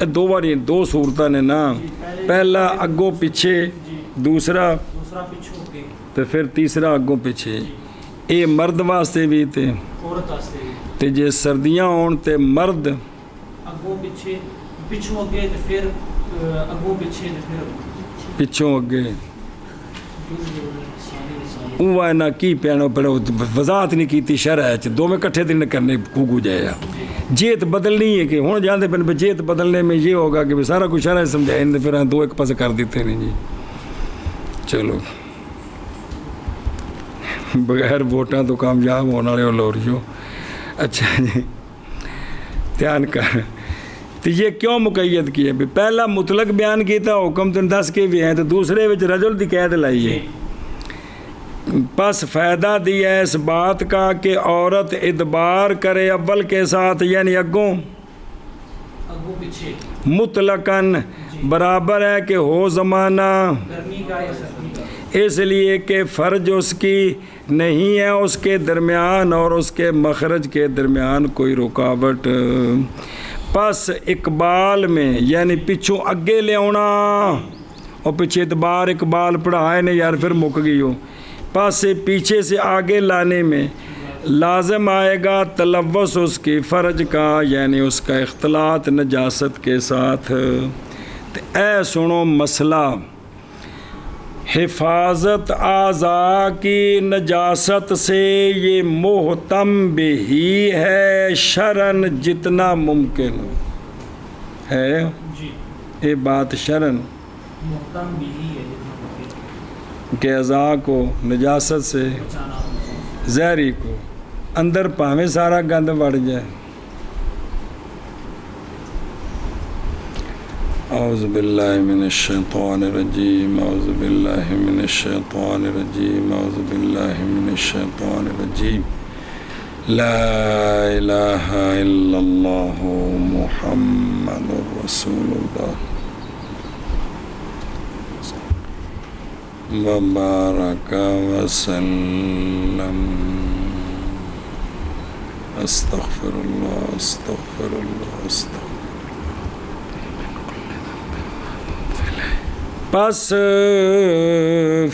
دو باری دو صورتیں نے نا پہلا اگوں پیچھے دوسرا پچھوں کے تے پھر تیسرا اگوں پیچھے. یہ مرد واسطے بھی تے عورت واسطے بھی. تے جے سردیاں ہون تے مرد اگوں پیچھے پچھوں اگے تے پھر اگوں پیچھے تے پھر پچھوں اگے. وہ نہ کی پیانو پڑھو وضاحت نہیں کیتی شرح چ دو میں کٹھے دن کرنے کو جائے. جیت بدلنی ہے کہ ہوں جانتے پہ جیت بدلنے میں یہ ہوگا کہ سارا کچھ شرح سمجھائیں تو پھر دو ایک پاس کر دیتے ہیں جی. چلو بغیر ووٹاں تو کامیاب ہونے والے لوریو. اچھا جی دھیان کر. تو یہ کیوں مقید کیا؟ پہلا مطلق بیان کیتا حکم تو 10 کے بھی ہیں تو دوسرے وچ رجل دی قید لائیے. پس فائدہ دیا ہے اس بات کا کہ عورت ادبار کرے اول کے ساتھ یعنی اگوں پیچھے مطلقاً برابر ہے کہ ہو زمانہ، گرمی کا یا سردی کا، اس لیے کہ فرج اس کی نہیں ہے اس کے درمیان اور اس کے مخرج کے درمیان کوئی رکاوٹ. پس اقبال میں یعنی پچھوں اگے لے آنا اور پیچھے ادبار اقبال پڑھائے نے یار پھر مک گئی ہو. پس سے پیچھے سے آگے لانے میں لازم آئے گا تلوث اس کی فرج کا یعنی اس کا اختلاط نجاست کے ساتھ. اے سنو مسئلہ حفاظت اعضاء کی نجاست سے یہ محتم بھی ہے شرعن جتنا ممکن ہے. جی یہ بات شرعن محکم بھی ہے کہ اعضاء کو نجاست سے بچانا. زہری کو اندر پاویں سارا گند بڑھ جائے. اعوذ باللہ من الشیطان الرجیم اعوذ باللہ من الشیطان الرجیم اعوذ باللہ من الشیطان الرجیم. لا الہ الا اللہ محمد رسول اللہ وبارک وسلم. استغفر اللہ استغفر اللہ استغفر. پس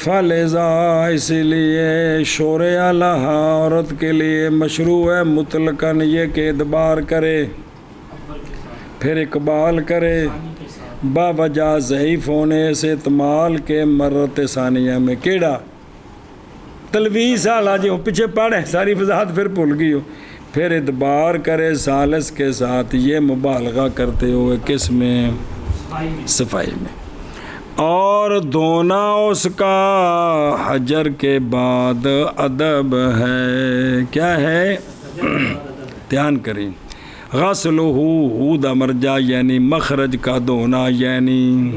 فلذا اس لیے شور اعلیٰ عورت کے لیے مشروع ہے مطلقاً یہ کہ ادبار کرے پھر اقبال کرے با وجہ ضعیف ہونے سے استعمال کے مرت ثانیہ میں. کیڑا تلویز آلہ جی پیچھے پڑھے ساری وضاحت پھر بھول گئی ہو. پھر ادبار کرے ثالث کے ساتھ یہ مبالغہ کرتے ہوئے کس میں صفائی میں. اور دھونا اس کا حجر کے بعد ادب ہے. کیا ہے؟ دھیان کریں. غسلہ دا مرجع یعنی مخرج کا دھونا یعنی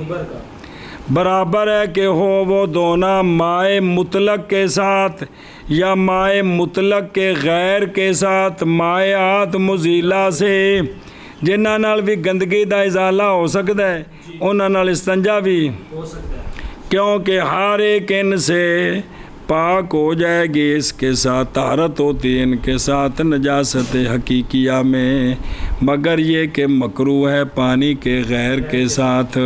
برابر ہے کہ ہو وہ دھونا مائع مطلق کے ساتھ یا مائع مطلق کے غیر کے ساتھ مائعات مزیلہ سے جنہاں نال بھی گندگی دا ازالہ ہو سکتا ہے انہاں نال استنجا بھی ہو سکتا ہے کیونکہ ہر ایک ان سے پاک ہو جائے گی. اس کے ساتھ طہارت ہوتی ہے ان کے ساتھ نجاست حقیقیہ میں مگر یہ کہ مکروہ ہے پانی کے غیر کے ساتھ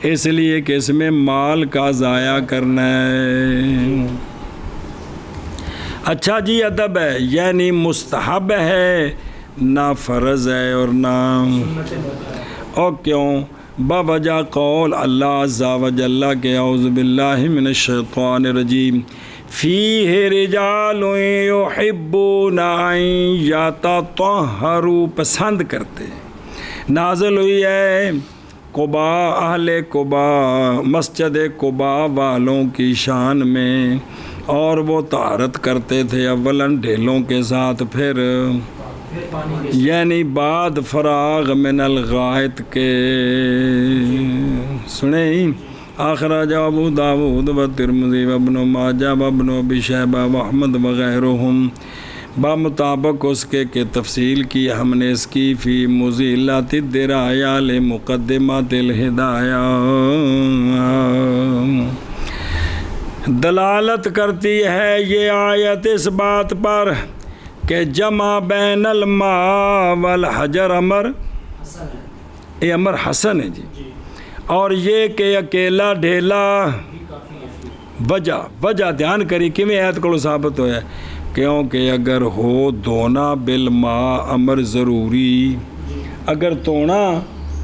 اس لیے کہ اس میں مال کا ضائع کرنا ہے. اچھا جی ادب ہے یعنی مستحب ہے نہ فرض ہے اور نہ اور کیوں بوجہ قول اللہ عز و جل کے اعوذ باللہ من الشیطان الرجیم فیہ رجال یحبون ان یتطہروا پسند کرتے. نازل ہوئی ہے قبا اہل قبا مسجد قبا والوں کی شان میں اور وہ طہارت کرتے تھے اولاً ڈھیلوں کے ساتھ پھر یعنی بعد فراغ من الغائط کے. سنیں اخرج ابو داود و ترمذی و ابن ماجہ و ابن ابی شیبہ و احمد وغیرہم بمطابق اس کے کہ تفصیل کی ہم نے اس کی فی مزیلات الدرایہ لمقدمات الہدایہ. دلالت کرتی ہے یہ آیت اس بات پر کہ جمع بین الماء والحجر امر یہ امر حسن ہے جی. اور یہ کہ اکیلا ڈھیلا وجہ دھیان کری کیویں ایت کو ثابت ہویا کیونکہ اگر ہو دھونا بالماء امر ضروری اگر دھونا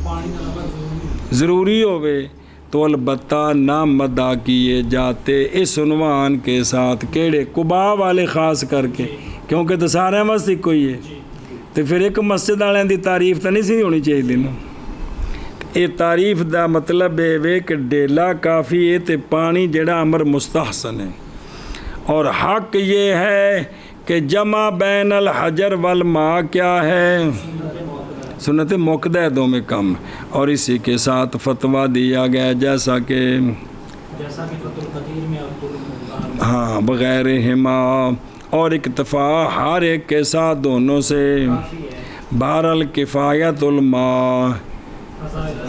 پانی کا نمبر ضروری ہوئے تو البتہ نہ مدعا کیے جاتے اس عنوان کے ساتھ کیڑے قباء والے خاص کر کے کیونکہ تو سارے مسجد کوئی ہے تو پھر ایک مسجد والوں کی تعریف تو نہیں سی ہونی چاہیے نا یہ تعریف دا مطلب ہے کہ ڈیلا کافی ہے تو پانی جڑا امر مستحسن ہے اور حق یہ ہے کہ جمع بین الحجر والماء کیا ہے سنت موقدہ ہے دو میں کم اور اسی کے ساتھ فتویٰ دیا گیا جیسا کہ فتح القدیر میں ہاں بغیر ہما اور اکتفا ہر ایک کے ساتھ دونوں سے بہر الکفایت الماء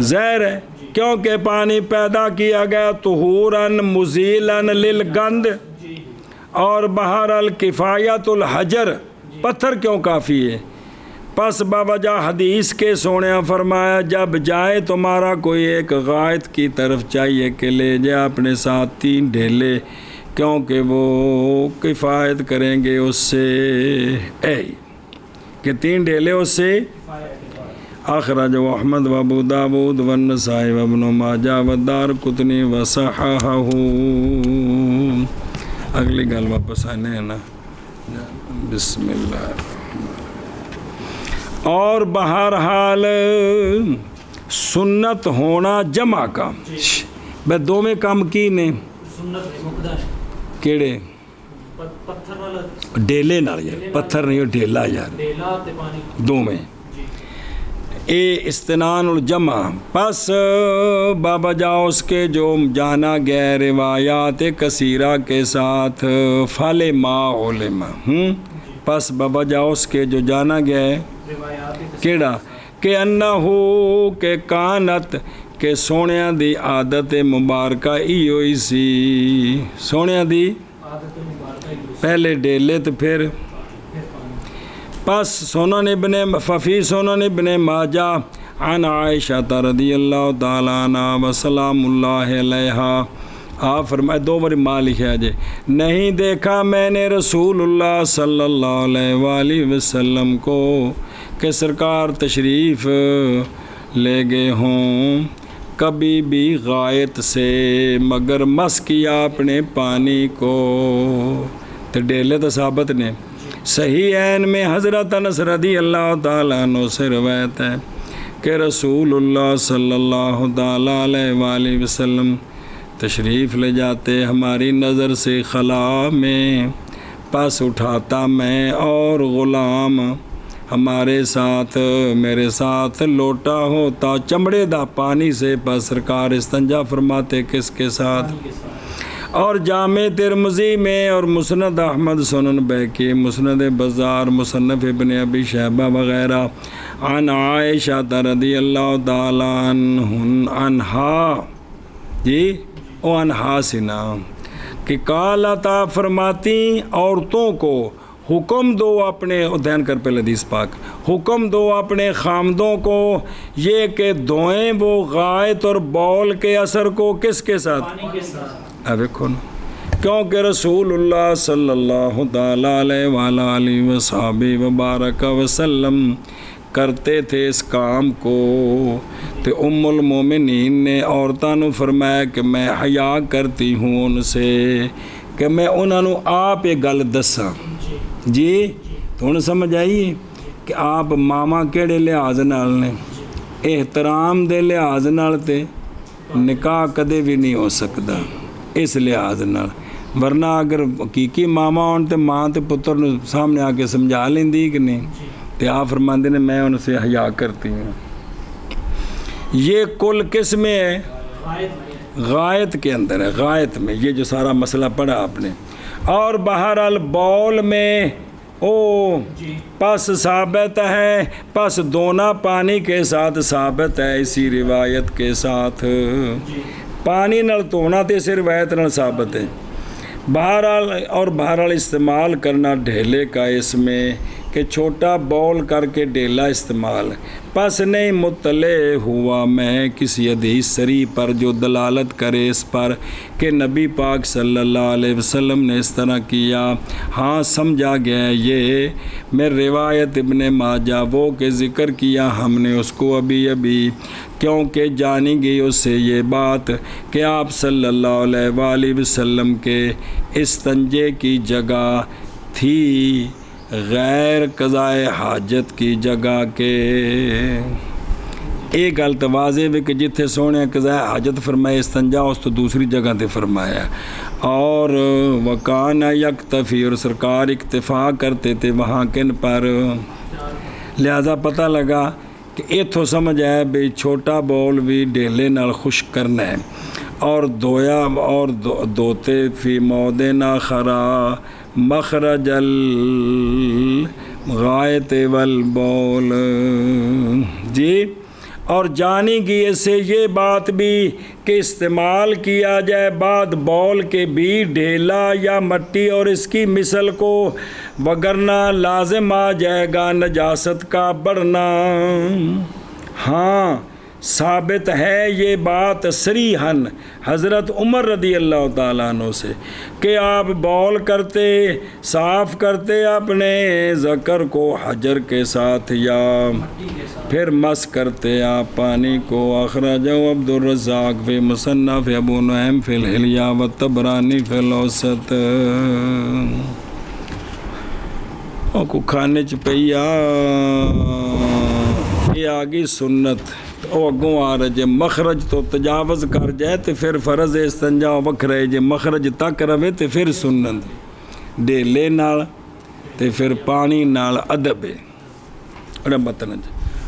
زہر ہے کیونکہ پانی پیدا کیا گیا طہوراً مزیلاً للگند اور بہر الکفایت الحجر پتھر کیوں کافی ہے پس باوجہ حدیث کے سونے فرمایا جب جائے تمہارا کوئی ایک غائط کی طرف چاہیے کہ لے جائے اپنے ساتھ 3 ڈھیلے کیونکہ وہ کفایت کریں گے اس سے کہ 3 ڈھیلے اس سے اخرج احمد و ابو داود والنسائی و ابن ماجہ والدارقطنی وصححہ اگلی گل واپس آنے ہیں نا بسم اللہ اور بہرحال سنت ہونا جمع کا بے دو میں کام کی نے سنت مقدہ ہے کیڑے پتھر والا ڈیلے نال یار پتھر نہیں ڈیلا یار ڈیلا تے پانی دو میں اے استنان الجمع پس بابا جاؤ اس کے جو جانا گئے روایات کثیرہ کے ساتھ فال ما علما پس بابا جاؤ اس کے جو جانا گئے کیڑا کہ انہو کہ کانت کہ سونیاں دی عادت مبارکہ ای ہوئی سی سونیاں دی پہلے ڈیلے تو پھر پس سنن ابن ففی سنن ابن ماجہ عن عائشہ رضی اللہ تعالیٰ عنہ وسلام اللہ علیہا آپ فرمائے 2 بار ماں لکھا جے نہیں دیکھا میں نے رسول اللہ صلی اللہ علیہ وآلہ وسلم کو کہ سرکار تشریف لے گئے ہوں کبھی بھی غائط سے مگر مس کیا اپنے پانی کو تو ڈیلے تو ثابت نے صحیح عین میں حضرت انس رضی اللہ تعالیٰ عنہ سے روایت ہے کہ رسول اللہ صلی اللہ تعالیٰ علیہ وآلہ وسلم تشریف لے جاتے ہماری نظر سے خلا میں پس اٹھاتا میں اور غلام ہمارے ساتھ میرے ساتھ لوٹا ہوتا چمڑے دا پانی سے پس سرکار استنجا فرماتے کس کے ساتھ اور جامع ترمذی میں اور مسند احمد سنن بیکی مسند بزار مصنف ابن ابی شیبہ وغیرہ عن عائشہ رضی اللہ تعالیٰ عنہا جی او انہا سنا کہ قالتا فرماتی عورتوں کو حکم دو اپنے دھیان کر پہلے حدیث پاک حکم دو اپنے خامدوں کو یہ کہ دھوئیں وہ غائط اور بول کے اثر کو کس کے ساتھ پانی کے ساتھ اب دیکھو نا کیونکہ رسول اللہ صلی اللہ تعالیٰ علیہ وآلہ وصحبہ وبارک وسلم کرتے تھے اس کام کو تو ام المومنین نے عورتوں نے فرمایا کہ میں حیا کرتی ہوں ان سے کہ میں انہوں نے آپ یہ گل دساں جی تو انہیں سمجھ آئیے کہ آپ ماما کیڑے لحاظ نال نے احترام دے لحاظ نال تے نکاح کدے بھی نہیں ہو سکتا اس لحاظ نال ورنہ اگر حقیقی ماما ہون تے ماں تے پتر نے سامنے آ کے سمجھا لیندی کہ نہیں تے آپ فرماندے نے میں ان سے حیا کرتی ہوں یہ کل کس میں ہے غائط کے اندر ہے غائط میں یہ جو سارا مسئلہ پڑھا آپ نے اور بہرحال بول میں او پس ثابت ہے پس دونا پانی کے ساتھ ثابت ہے اسی روایت کے ساتھ پانی نال تونا تے اس روایت نال ثابت ہے بہرحال اور بہرحال استعمال کرنا ڈھیلے کا اس میں کہ چھوٹا بول کر کے ڈیلا استعمال. پس نہیں مطلع ہوا میں کسی حدیث صریح پر جو دلالت کرے اس پر کہ نبی پاک صلی اللہ علیہ وسلم نے اس طرح کیا. ہاں سمجھا گیا یہ میں روایت ابن ماجہ وہ کہ ذکر کیا ہم نے اس کو ابھی کیونکہ جانی گئی اس سے یہ بات کہ آپ صلی اللہ علیہ وآلہ وسلم کے استنجے کی جگہ تھی غیر قضائے حاجت کی جگہ کے. ایک گل تو واضح ہے کہ جتھے سونے قضائے حاجت فرمائے استنجا اس تو دوسری جگہ تے فرمایا. اور وکان یکتفی اور سرکار اکتفا کرتے تھے وہاں کن پر. لہذا پتہ لگا کہ اتھوں سمجھ آیا بھئی چھوٹا بول بھی ڈیلے نال خشک کرنا ہے اور دھویا اور دھوتے فی موضع خرا مخرج الغائط والبول. جی اور جانی گئی اس سے یہ بات بھی کہ استعمال کیا جائے بعد بول کے بھی ڈھیلا یا مٹی اور اس کی مثل کو وگرنہ لازم آ جائے گا نجاست کا بڑھنا. ہاں ثابت ہے یہ بات صریحاً حضرت عمر رضی اللہ تعالیٰ عنہ سے کہ آپ بول کرتے صاف کرتے اپنے ذکر کو حجر کے ساتھ یا پھر مس کرتے آپ پانی کو. اخرجہ عبد الرزاق فی مصنف ابو نعیم فی الحلیہ و طبرانی فی الاوسط. کو کھانے چ پیا یہ آگی سنت او اگوں آ رہے جے مخرج تو تجاوز کر جائے تو پھر فرض استنجا وکھرے جے مخرج تک رہے تو پھر سنت ڈیلے نال تو پھر پانی نال ادب ہے. ربطن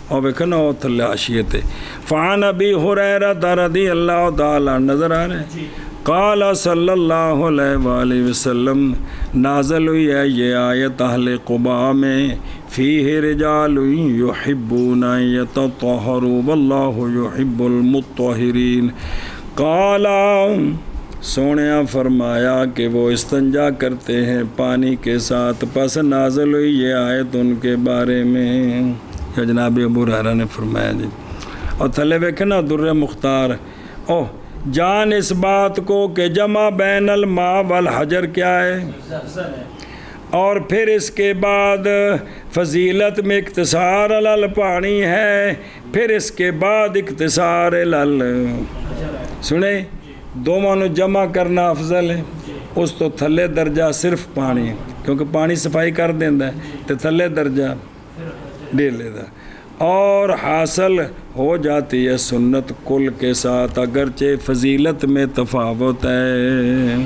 اور ویکھنا او تھلے حاشیے تے فعن ابی ہریرہ رضی اللہ تعالی نظر آ رہے قال صلی اللہ علیہ وآلہ وسلم نازل ہوئی ہے یہ آیت اہل قباء میں فیہ رجال یحبون یتطہروا واللہ یحب المطہرین. قال سونیا فرمایا کہ وہ استنجا کرتے ہیں پانی کے ساتھ. پس نازل ہوئی یہ آیت ان کے بارے میں یا جناب ابو ہریرہ نے فرمایا. جی اور تھلے ویکھے نا در مختار او جان اس بات کو کہ جمع بین الماء والحجر کیا ہے اور پھر اس کے بعد فضیلت میں اقتصار علی پانی ہے پھر اس کے بعد اقتصار علی سنیں دونوں نے جمع کرنا افضل ہے. اس تو تھلے درجہ صرف پانی کیونکہ پانی صفائی کر دیندہ ہے تو تھلے درجہ ڈیلے دا اور حاصل ہو جاتی ہے سنت کل کے ساتھ اگرچہ فضیلت میں تفاوت ہے.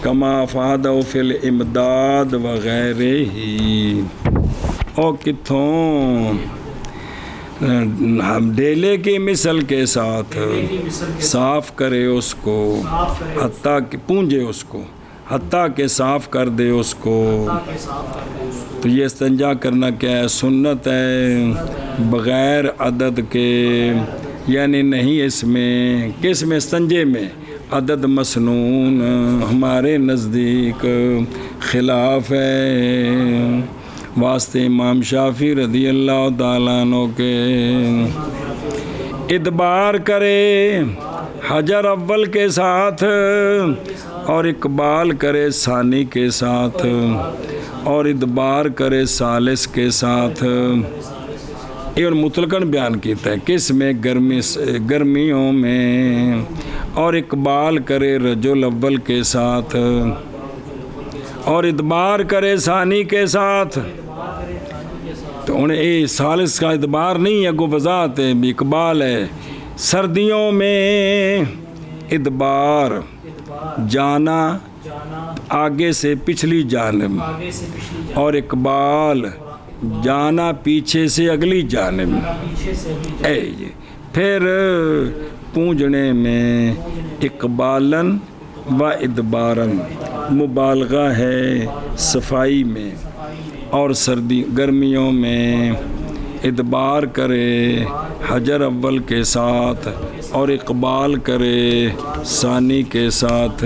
کما افادہ فی الامداد وغیرہ ہی. او کتھوں ڈیلے کی مثل کے ساتھ صاف کرے اس کو حتیٰ کہ پونجے اس کو حتیٰ کہ صاف کر دے اس کو. تو یہ استنجا کرنا کیا ہے سنت ہے بغیر عدد کے یعنی نہیں اس میں کس میں استنجے میں عدد مسنون ہمارے نزدیک خلاف ہے واسطے امام شافعی رضی اللہ تعالیٰ عنہ کے. ادبار کرے حجر اول کے ساتھ اور اقبال کرے ثانی کے ساتھ اور ادبار کرے ثالث کے ساتھ. یہ مطلقاً بیان کیتا ہے کس میں گرمیوں میں اور اقبال کرے رجل اول کے ساتھ اور ادبار کرے ثانی کے ساتھ. تو انہیں یہ ثالث کا ادبار نہیں ہے گو وضاحت ہے بھی اقبال ہے. سردیوں میں ادبار جانا آگے سے پچھلی جانب اور اقبال جانا پیچھے سے اگلی جانب. پھر پونجنے میں اقبالاً و ادباراً مبالغہ ہے صفائی میں اور گرمیوں میں ادبار کرے حجر اول کے ساتھ اور اقبال کرے ثانی کے ساتھ.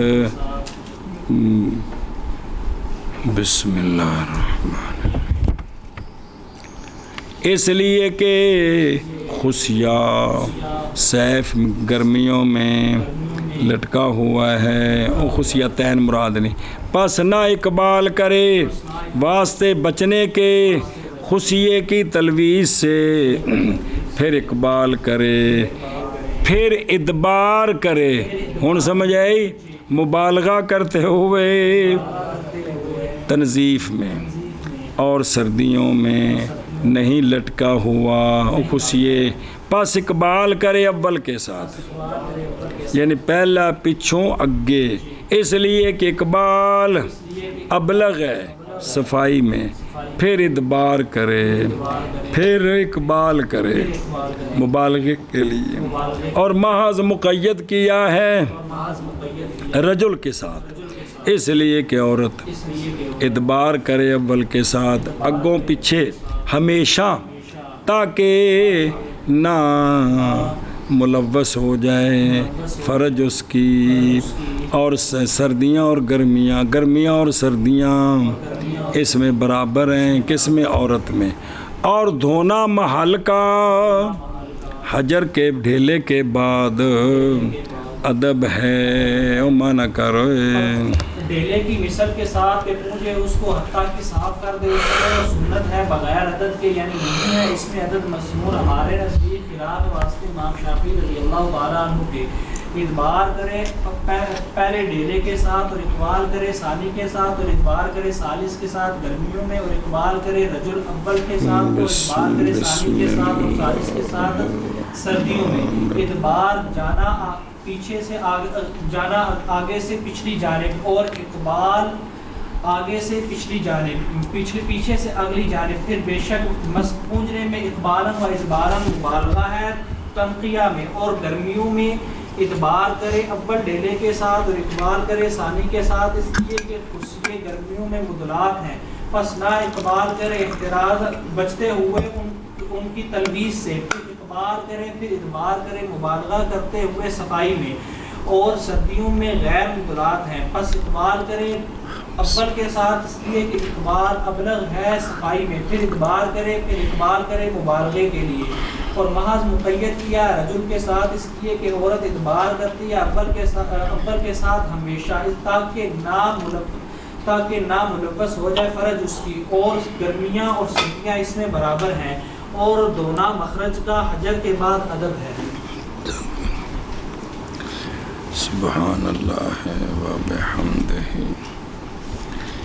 بسم اللہ الرحمن الرحیم. اس لیے کہ خصیہ سیف گرمیوں میں لٹکا ہوا ہے، او خصیتین مراد نہیں، پس نہ اقبال کرے واسطے بچنے کے خصیے کی تلویز سے، پھر اقبال کرے، پھر ادبار کرے۔ ہن سمجھ آئی؟ مبالغہ کرتے ہوئے تنظیف میں اور سردیوں میں نہیں لٹکا ہوا خصیے، پس اقبال کرے اول کے ساتھ، یعنی پہلا پچھوں اگے، اس لیے کہ اقبال ابلغ ہے صفائی میں، پھر ادبار کرے، پھر اقبال کرے مبالغے کے لیے، اور محض مقید کیا ہے رجل کے ساتھ، اس لیے کہ عورت ادبار کرے اول کے ساتھ اگوں پیچھے ہمیشہ، تاکہ نہ ملوث ہو جائے فرج اس کی، اور سردیاں اور گرمیاں اور سردیاں اس میں برابر ہیں، کس میں؟ عورت میں۔ اور دھونا محل کا حجر کے ڈھیلے کے بعد ادب ہے، او مانا کرو ڈھیلے کی مثل کے ساتھ کہ مجھے اس کو حتیٰ کی صاف کر دے، اس کو سنت ہے بغیر عدد کے، یعنی نہیں ہے اس میں عدد مسمور۔ ہمارے نزدیک خلاف واسطے امام شافعی رضی اللہ تعالیٰ عنہ کے ادبار کرے پہلے ڈھیلے کے ساتھ، اور اقبال کرے ثانی کے ساتھ، اور ادبار کرے ثالث کے ساتھ گرمیوں میں، اور اقبال کرے رجل اول کے ساتھ، اور ادبار کرے ثانی کے ساتھ اور ثالث کے ساتھ سردیوں میں۔ ادبار جانا پیچھے سے جانا آگے سے پچھلی جانب، اور اقبال آگے سے پچھلی جانب، پیچھے سے اگلی جانب۔ پھر بے شک مسک پونجنے میں اقبالاً و ادباراً مبالغہ ہے تنقیہ میں، اور گرمیوں میں ادبار کرے اول ڈھیلے کے ساتھ، اور اقبال کرے ثانی کے ساتھ، اس لیے کہ خصیے گرمیوں میں مدلات ہیں، پس نہ اقبال کرے احتراز بچتے ہوئے ان کی تلویز سے، پھر اقبال کرے، پھر ادبار کرے مبالغہ کرتے ہوئے صفائی میں، اور سردیوں میں غیر مدلات ہیں، پس اقبال کرے اول کے ساتھ، اس لیے کہ اقبال ابلغ ہے صفائی میں، پھر ادبار کرے، پھر اقبال کرے مبالغے کے لیے، اور محض مقید کیا رجل کے ساتھ، اس لیے کہ عورت ادبار کرتی ہے اول کے ساتھ ہمیشہ، تاکہ نہ ملوث ہو جائے فرج اس کی، اور گرمیاں اور سردیاں اس میں برابر ہیں، اور دونا مخرج کا حجر کے بعد ادب ہے۔ سبحان اللہ و بحمدہ۔